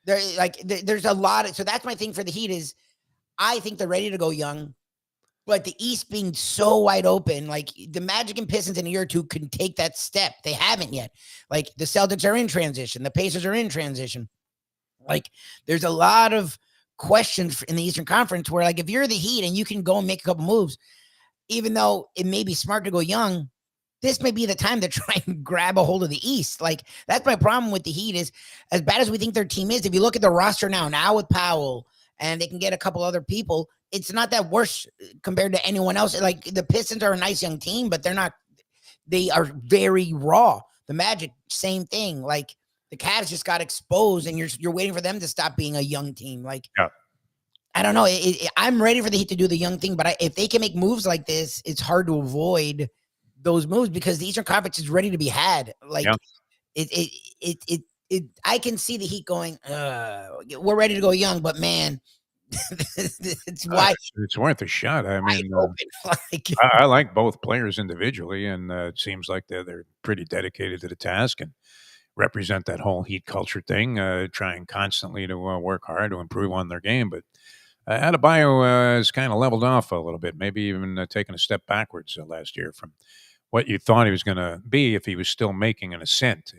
S2: there's a lot of, so that's my thing for the Heat is I think they're ready to go young. But the East being so wide open, like the Magic and Pistons in a year or two can take that step. They haven't yet. Like the Celtics are in transition. The Pacers are in transition. Like there's a lot of questions in the Eastern Conference where like if you're the Heat and you can go and make a couple moves, even though it may be smart to go young, this may be the time to try and grab a hold of the East. Like that's my problem with the Heat is as bad as we think their team is, if you look at the roster now with Powell and they can get a couple other people, it's not that worse compared to anyone else. Like the Pistons are a nice young team, but they are very raw. The Magic, same thing. Like the Cavs just got exposed and you're waiting for them to stop being a young team. Like, I don't know. I'm ready for the Heat to do the young thing, but if they can make moves like this, it's hard to avoid those moves because the Eastern Conference is ready to be had. Like I can see the Heat going, we're ready to go young, but man, it's why
S1: it's worth a shot. I mean, I like both players individually, and it seems like they're pretty dedicated to the task and represent that whole Heat culture thing, trying constantly to work hard to improve on their game. But Adebayo has kind of leveled off a little bit, maybe even taken a step backwards last year from what you thought he was going to be if he was still making an ascent.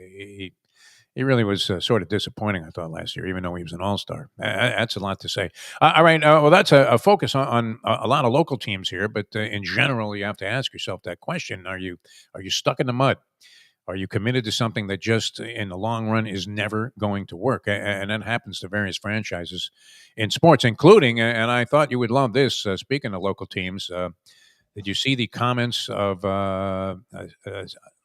S1: He really was sort of disappointing, I thought, last year, even though he was an all-star. That's a lot to say. All right. Well, that's a focus on a lot of local teams here. But in general, you have to ask yourself that question. Are you stuck in the mud? Are you committed to something that just in the long run is never going to work? And that happens to various franchises in sports, including, and I thought you would love this, speaking of local teams, did you see the comments of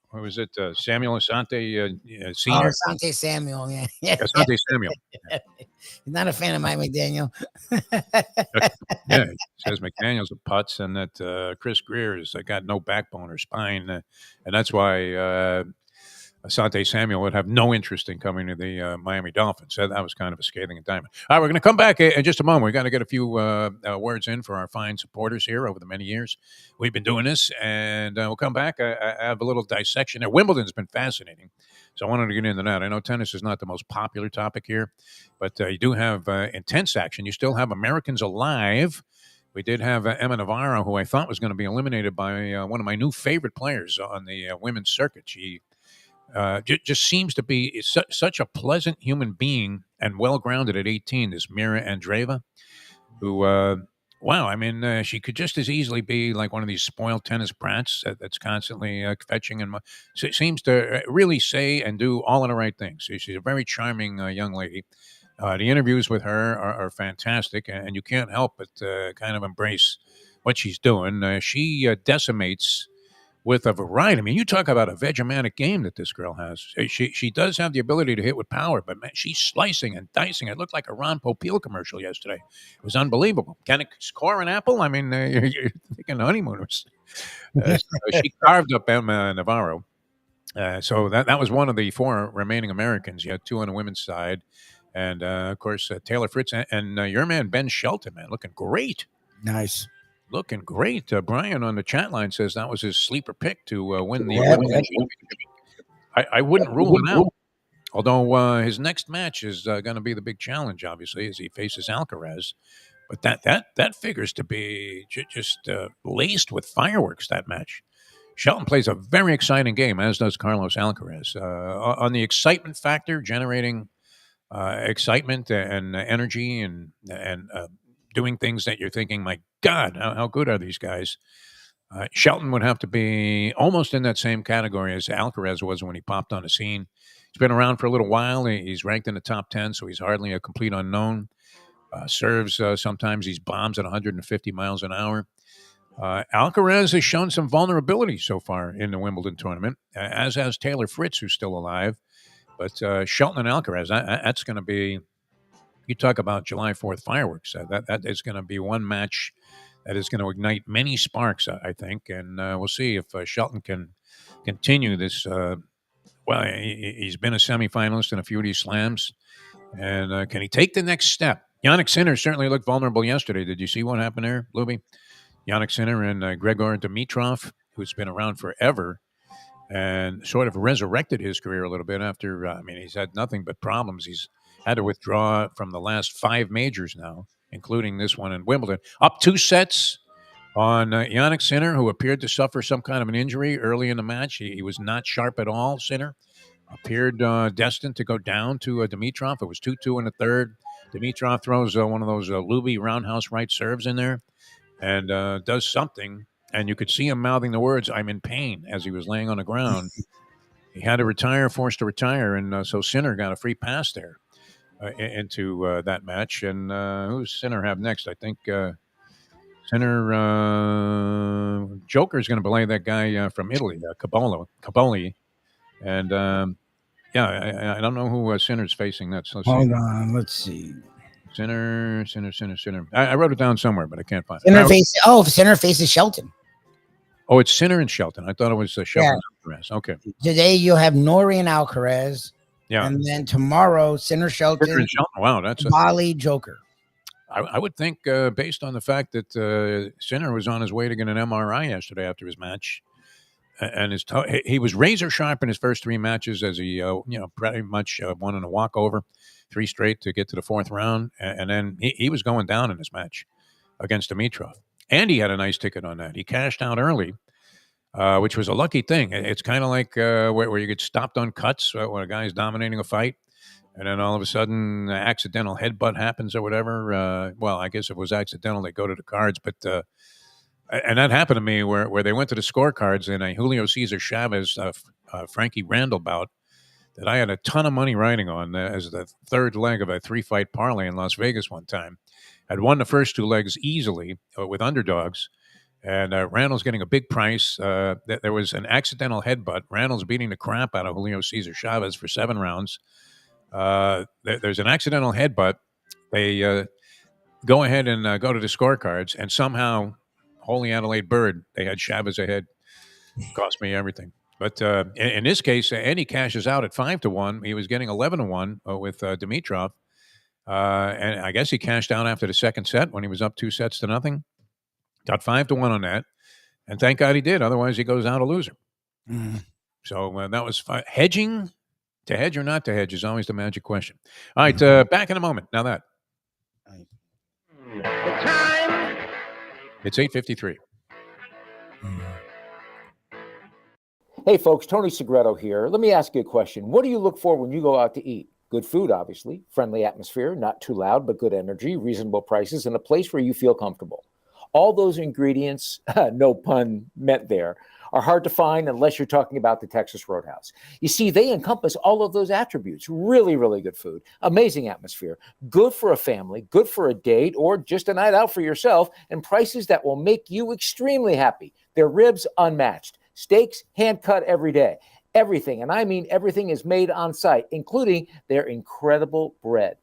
S1: what was it? Samuel Asante Senior.
S2: Asante Samuel, yeah.
S1: Asante Samuel.
S2: He's not a fan of Mike McDaniel.
S1: Yeah, he says McDaniel's a putz, and that Chris Greer has got no backbone or spine, and that's why Asante Samuel would have no interest in coming to the Miami Dolphins. So that was kind of a scathing indictment. All right, we're going to come back in just a moment. We've got to get a few words in for our fine supporters here over the many years we've been doing this, and we'll come back. I have a little dissection there. Wimbledon's been fascinating, so I wanted to get into that. I know tennis is not the most popular topic here, but you do have intense action. You still have Americans alive. We did have Emma Navarro, who I thought was going to be eliminated by one of my new favorite players on the women's circuit. She just seems to be such a pleasant human being and well-grounded at 18, this Mira Andreeva, who, wow, I mean, she could just as easily be like one of these spoiled tennis brats that's constantly fetching and seems to really say and do all of the right things. She's a very charming young lady. The interviews with her are fantastic, and you can't help but kind of embrace what she's doing. She decimates with a variety. I mean, you talk about a Vegemanic game that this girl has. She does have the ability to hit with power, but man, she's slicing and dicing. It looked like a Ron Popeil commercial yesterday. It was unbelievable. Can it score an apple? I mean, you're thinking honeymooners. So she carved up Emma Navarro. So that was one of the four remaining Americans. You had two on the women's side. And, of course, Taylor Fritz and your man, Ben Shelton, man, looking great.
S2: Nice.
S1: Looking great. Brian on the chat line says that was his sleeper pick to win the women's championship. I wouldn't rule him out, although his next match is going to be the big challenge, obviously, as he faces Alcaraz. But that figures to be just laced with fireworks, that match. Shelton plays a very exciting game, as does Carlos Alcaraz. On the excitement factor, generating excitement and energy and doing things that you're thinking, my God, how good are these guys? Shelton would have to be almost in that same category as Alcaraz was when he popped on the scene. He's been around for a little while. He's ranked in the top 10, so he's hardly a complete unknown. Serves sometimes these bombs at 150 miles an hour. Alcaraz has shown some vulnerability so far in the Wimbledon tournament, as has Taylor Fritz, who's still alive. But Shelton and Alcaraz, that's going to be. You talk about July 4th fireworks. That is going to be one match that is going to ignite many sparks, I think, and we'll see if Shelton can continue this. Well, he's been a semifinalist in a few of these slams, and can he take the next step? Yannick Sinner certainly looked vulnerable yesterday. Did you see what happened there, Lubie? Yannick Sinner and Gregor Dimitrov, who's been around forever and sort of resurrected his career a little bit after, he's had nothing but problems. He's had to withdraw from the last 5 majors now, including this one in Wimbledon. Up 2 sets on Yannick Sinner, who appeared to suffer some kind of an injury early in the match. He was not sharp at all, Sinner. Appeared destined to go down to Dimitrov. It was 2-2 in the third. Dimitrov throws one of those Lubie roundhouse right serves in there and does something. And you could see him mouthing the words, "I'm in pain," as he was laying on the ground. He had to retire, forced to retire, and so Sinner got a free pass there into that match. And who's Sinner have next? I think Sinner Joker's going to play that guy from Italy, Caboli. And I don't know who Sinner's facing. Hold
S2: on, let's see.
S1: Sinner. I wrote it down somewhere, but I can't find
S2: it. Sinner faces Shelton.
S1: Oh, it's Sinner and Shelton. I thought it was Shelton and Alcaraz. Okay.
S2: Today you'll have Nori and Alcaraz.
S1: Yeah.
S2: And then tomorrow, Sinner, Shelton.
S1: Wow, that's
S2: Bali, Joker.
S1: I would think, based on the fact that Sinner was on his way to get an MRI yesterday after his match, and he was razor sharp in his first 3 matches, as he pretty much won in a walkover, 3 straight to get to the 4th round, and then he was going down in this match against Dimitrov. And he had a nice ticket on that. He cashed out early, which was a lucky thing. It's kind of like where you get stopped on cuts when a guy's dominating a fight, and then all of a sudden, accidental headbutt happens or whatever. Well, I guess it was accidental. They go to the cards, but and that happened to me where they went to the scorecards in a Julio Cesar Chavez Frankie Randall bout that I had a ton of money riding on as the 3rd leg of a 3-fight parlay in Las Vegas one time. I'd won the first 2 legs easily with underdogs, and Randall's getting a big price. There was an accidental headbutt. Randall's beating the crap out of Julio Cesar Chavez for 7 rounds. There's an accidental headbutt. They go ahead and go to the scorecards, and somehow, Holy Adelaide Bird, they had Chavez ahead. Cost me everything. But in this case, Andy cashes out at 5-1. He was getting 11-1 with Dimitrov. And I guess he cashed out after the 2nd set when he was up 2-0. Got 5-1 on that. And thank God he did. Otherwise, he goes out a loser. So that was fun. Hedging, to hedge or not to hedge, is always the magic question. All right, back in a moment. Now that.
S3: The time.
S1: It's 8:53.
S5: Hey, folks, Tony Segreto here. Let me ask you a question. What do you look for when you go out to eat? Good food, obviously, friendly atmosphere, not too loud, but good energy, reasonable prices, and a place where you feel comfortable. All those ingredients, no pun meant there, are hard to find unless you're talking about the Texas Roadhouse. You see, they encompass all of those attributes. Really, really good food, amazing atmosphere, good for a family, good for a date, or just a night out for yourself, and prices that will make you extremely happy. Their ribs, unmatched. Steaks, hand-cut every day. Everything, and I mean everything, is made on site, including their incredible bread.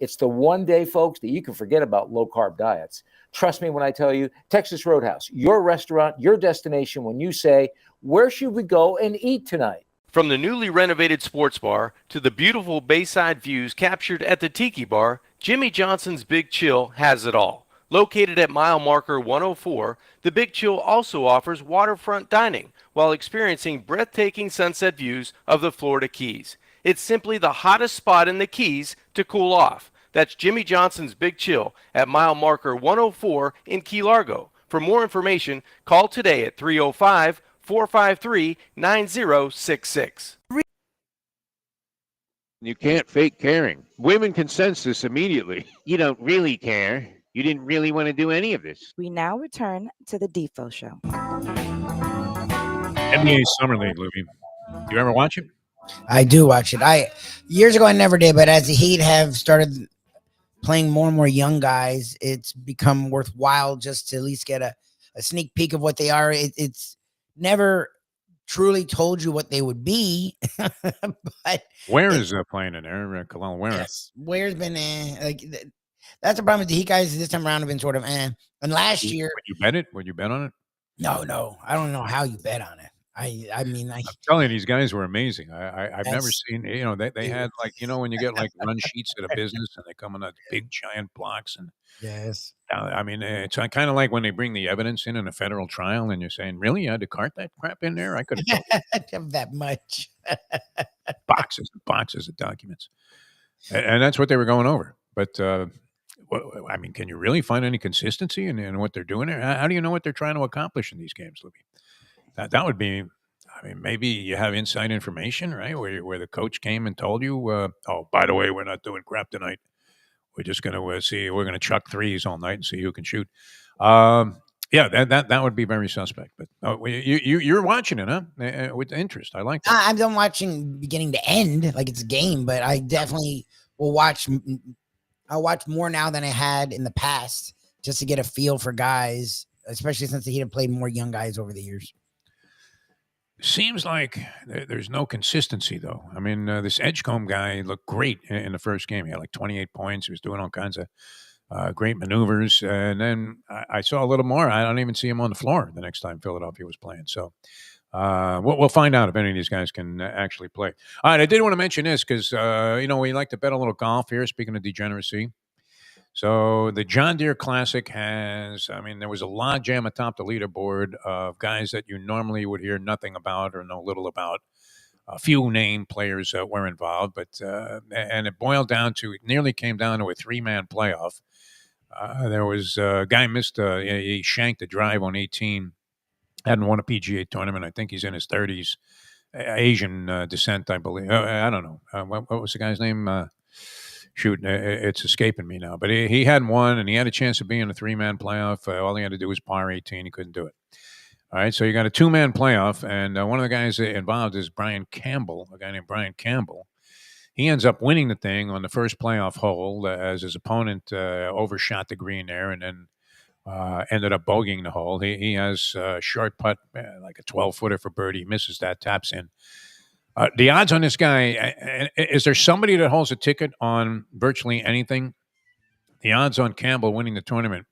S5: It's the one day, folks, that you can forget about low-carb diets. Trust me when I tell you, Texas Roadhouse, your restaurant, your destination when you say, where should we go and eat tonight?
S6: From the newly renovated sports bar to the beautiful bayside views captured at the Tiki Bar, Jimmy Johnson's Big Chill has it all. Located at mile marker 104, the Big Chill also offers waterfront dining while experiencing breathtaking sunset views of the Florida Keys. It's simply the hottest spot in the Keys to cool off. That's Jimmy Johnson's Big Chill at mile marker 104 in Key Largo. For more information, call today at 305-453-9066.
S7: You can't fake caring. Women can sense this immediately. You don't really care. You didn't really want to do any of this.
S4: We now return to the Defo Show.
S1: NBA Summer League, Lubie. You ever watch it?
S2: I do watch it. Years ago I never did, but as the Heat have started playing more and more young guys, it's become worthwhile just to at least get a sneak peek of what they are. It's never truly told you what they would be. But
S1: Where is playing in there? Kalal Ware.
S2: yes, Ware's been that's the problem with the Heat guys. This time around have been sort of And last year,
S1: Would you bet it? Would you bet on it?
S2: no, I don't know how you bet on it. I mean,
S1: I'm telling you, these guys were amazing. I've never
S2: That's
S1: seen, they had like, when you get like run sheets at a business and they come in those big giant blocks and
S2: yes.
S1: I mean, it's kind of like when they bring the evidence in a federal trial and you're saying, really, you had to cart that crap in there? I could have
S2: Have that much.
S1: boxes and boxes of documents. And that's what they were going over. But, I mean, can you really find any consistency in what they're doing there? How do you know what they're trying to accomplish in these games, Libby? That would be, I mean, maybe you have inside information, right? Where the coach came and told you, oh, by the way, we're not doing crap tonight. We're just going to see. We're going to chuck threes all night and see who can shoot. Yeah, that would be very suspect. But you're watching it, huh? With interest. I like that.
S2: I'm done watching beginning to end, like it's a game. But I definitely will watch. I'll watch more now than I had in the past, just to get a feel for guys, especially since the Heat have played more young guys over the years.
S1: Seems like there's no consistency, though. I mean, this Edgecombe guy looked great in the first game. He had like 28 points. He was doing all kinds of great maneuvers. And then I saw a little more. I don't even see him on the floor the next time Philadelphia was playing. So we'll find out if any of these guys can actually play. All right, I did want to mention this because, we like to bet a little golf here, speaking of degeneracy. So the John Deere Classic there was a logjam atop the leaderboard of guys that you normally would hear nothing about or know little about. A few name players were involved, but and it nearly came down to a 3-man playoff. There was a guy missed, he shanked a drive on 18, hadn't won a PGA tournament. I think he's in his 30s, Asian descent, I believe. I don't know. What was the guy's name? Shoot, it's escaping me now. But he hadn't won, and he had a chance of being in a 3-man playoff. All he had to do was par 18. He couldn't do it. All right, so you got a 2-man playoff, and one of the guys involved is Brian Campbell, a guy named Brian Campbell. He ends up winning the thing on the first playoff hole as his opponent overshot the green there and then ended up bogeying the hole. He has a short putt, like a 12-footer for birdie. He misses that, taps in. The odds on this guy, is there somebody that holds a ticket on virtually anything? The odds on Campbell winning the tournament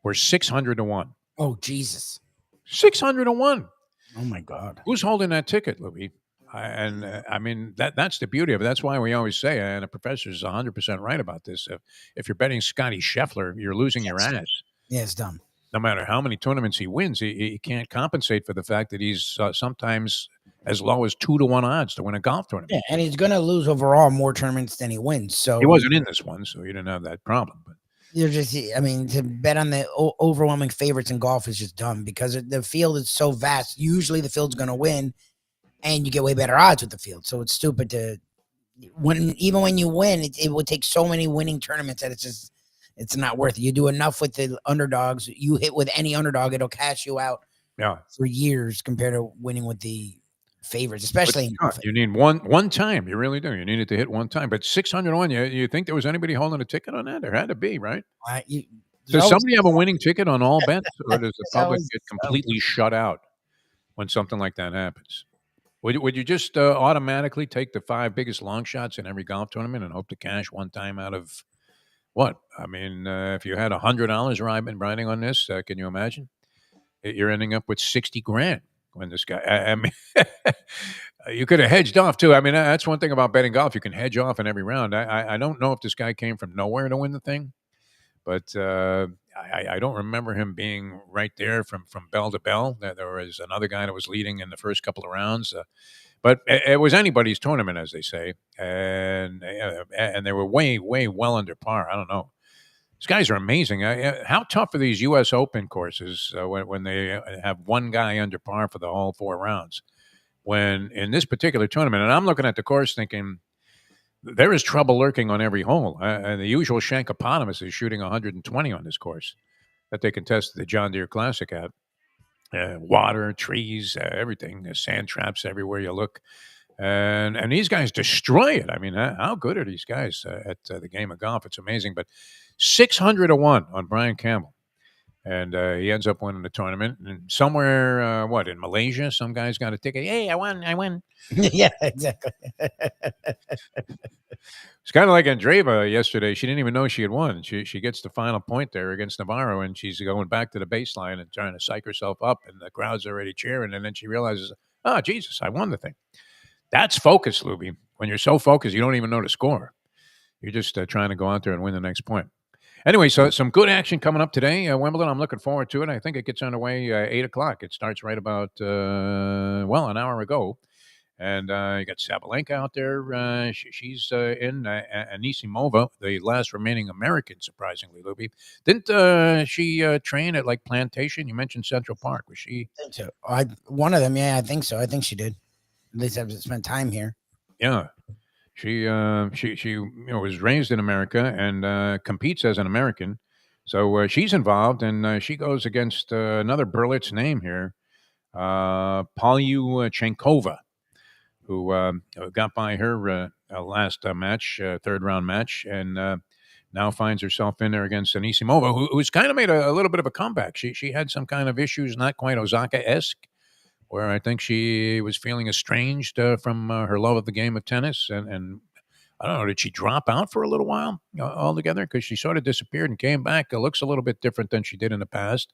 S1: were 600 to 1.
S2: Oh, Jesus.
S1: 600 to 1.
S2: Oh, my God.
S1: Who's holding that ticket, Louis? I mean, that's the beauty of it. That's why we always say, and the professor is 100% right about this, if you're betting Scotty Scheffler, you're losing your ass.
S2: Yeah, it's dumb.
S1: No matter how many tournaments he wins, he can't compensate for the fact that he's sometimes as low as 2 to 1 odds to win a golf tournament.
S2: Yeah, and he's going to lose overall more tournaments than he wins. So
S1: he wasn't in this one, so he didn't have that problem. But
S2: you're just, I mean, to bet on the overwhelming favorites in golf is just dumb because the field is so vast. Usually the field's going to win, and you get way better odds with the field. So it's stupid to even when you win, it would take so many winning tournaments that it's not worth it. You do enough with the underdogs. You hit with any underdog, it'll cash you out for years compared to winning with the favorites, especially in golf.
S1: You need one time. You really do. You need it to hit one time. But 601, you think there was anybody holding a ticket on that? There had to be, right? Does somebody have a winning ticket on all bets, or does the public get completely shut out when something like that happens? Would you just automatically take the 5 biggest long shots in every golf tournament and hope to cash one time out of what? I mean, if you had $100 riding on this, can you imagine? You're ending up with $60,000 when this guy. I mean, you could have hedged off too. I mean, that's one thing about betting golf. You can hedge off in every round. I don't know if this guy came from nowhere to win the thing, but I don't remember him being right there from bell to bell. There was another guy that was leading in the first couple of rounds. But it was anybody's tournament, as they say, and they were way well under par. I don't know. These guys are amazing. How tough are these U.S. Open courses when they have one guy under par for the whole 4 rounds? When in this particular tournament, and I'm looking at the course thinking there is trouble lurking on every hole. The usual Shankopotamus is shooting 120 on this course that they contested the John Deere Classic at. Water, trees, everything, sand traps everywhere you look. And these guys destroy it. I mean, how good are these guys at the game of golf? It's amazing. But 600 to 1 on Brian Campbell. And he ends up winning the tournament. And somewhere, in Malaysia, some guy's got a ticket. Hey, I won.
S2: Yeah, exactly.
S1: It's kind of like Andreeva yesterday. She didn't even know she had won. She gets the final point there against Navarro, and she's going back to the baseline and trying to psych herself up, and the crowd's already cheering. And then she realizes, oh, Jesus, I won the thing. That's focus, Lubie. When you're so focused, you don't even know the score. You're just trying to go out there and win the next point. Anyway, so some good action coming up today. Wimbledon, I'm looking forward to it. I think it gets underway 8 o'clock. It starts right about, an hour ago. And you got Sabalenka out there. She's in Anisimova, the last remaining American, surprisingly, Lubie. Didn't she train at, like, Plantation? You mentioned Central Park. Was she?
S2: I think so. One of them, yeah, I think so. I think she did. At least I've spent time here.
S1: Yeah. She was raised in America and competes as an American. So she's involved, and she goes against another Berlitz name here, Polyuchenkova, who got by her last match, third round match, and now finds herself in there against Anisimova, who's kind of made a little bit of a comeback. She had some kind of issues, not quite Osaka-esque, where I think she was feeling estranged from her love of the game of tennis. And I don't know, did she drop out for a little while altogether? Because she sort of disappeared and came back. It looks a little bit different than she did in the past,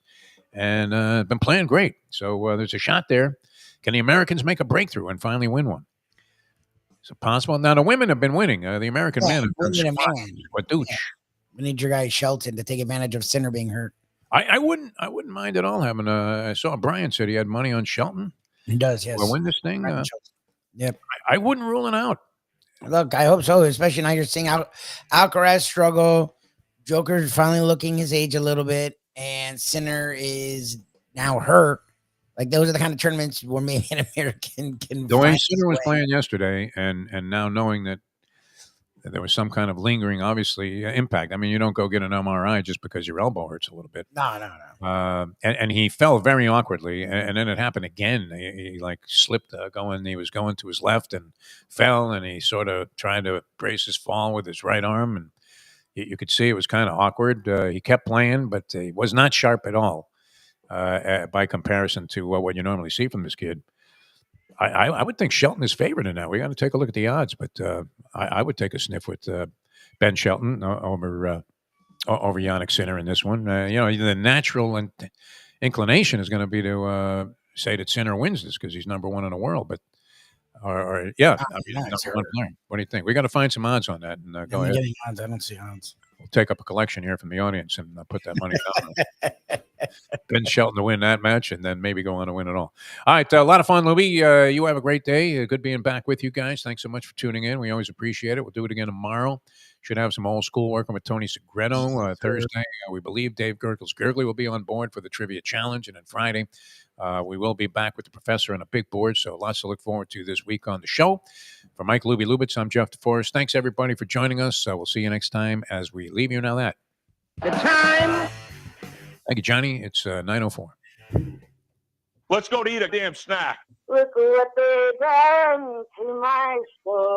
S1: and been playing great. So there's a shot there. Can the Americans make a breakthrough and finally win one? Is it possible? Now, the women have been winning. The American men have been
S2: Yeah. We need your guy Shelton to take advantage of Sinner being hurt.
S1: I wouldn't mind at all having I saw Brian said he had money on Shelton.
S2: He does, yes.
S1: Will win this thing.
S2: Yep.
S1: I wouldn't rule it out.
S2: Look, I hope so, especially now you're seeing Alcaraz struggle. Joker's finally looking his age a little bit, and Sinner is now hurt. Like, those are the kind of tournaments where maybe an American can.
S1: The way Sinner was playing yesterday, and now knowing that there was some kind of lingering, obviously, impact. I mean, you don't go get an MRI just because your elbow hurts a little bit.
S2: No.
S1: And he fell very awkwardly, and then it happened again. He like slipped going. He was going to his left and fell, and he sort of tried to brace his fall with his right arm, and you could see it was kind of awkward. He kept playing, but he was not sharp at all by comparison to what you normally see from this kid. I would think Shelton is favored in that. We got to take a look at the odds, but I would take a sniff with Ben Shelton over Jannik Sinner in this one. The natural inclination is going to be to say that Sinner wins this because he's number one in the world. But number one player. What do you think? We got to find some odds on that. And go ahead.
S2: Odds. I don't see odds.
S1: We'll take up a collection here from the audience and put that money down. Ben Shelton to win that match, and then maybe go on to win it all. All right, a lot of fun, Lubie. You have a great day. Good being back with you guys. Thanks so much for tuning in. We always appreciate it. We'll do it again tomorrow. Should have some old school working with Tony Segreto Thursday. We believe Dave Gurgles Gurgley will be on board for the Trivia Challenge, and then Friday we will be back with the professor on a big board, so lots to look forward to this week on the show. For Mike Lubie Lubitz, I'm Jeff DeForest. Thanks, everybody, for joining us. We'll see you next time as we leave you now that.
S3: The time.
S1: Thank you, Johnny. It's 9:04.
S8: Let's go to eat a damn snack.
S3: Look what they done to my soul.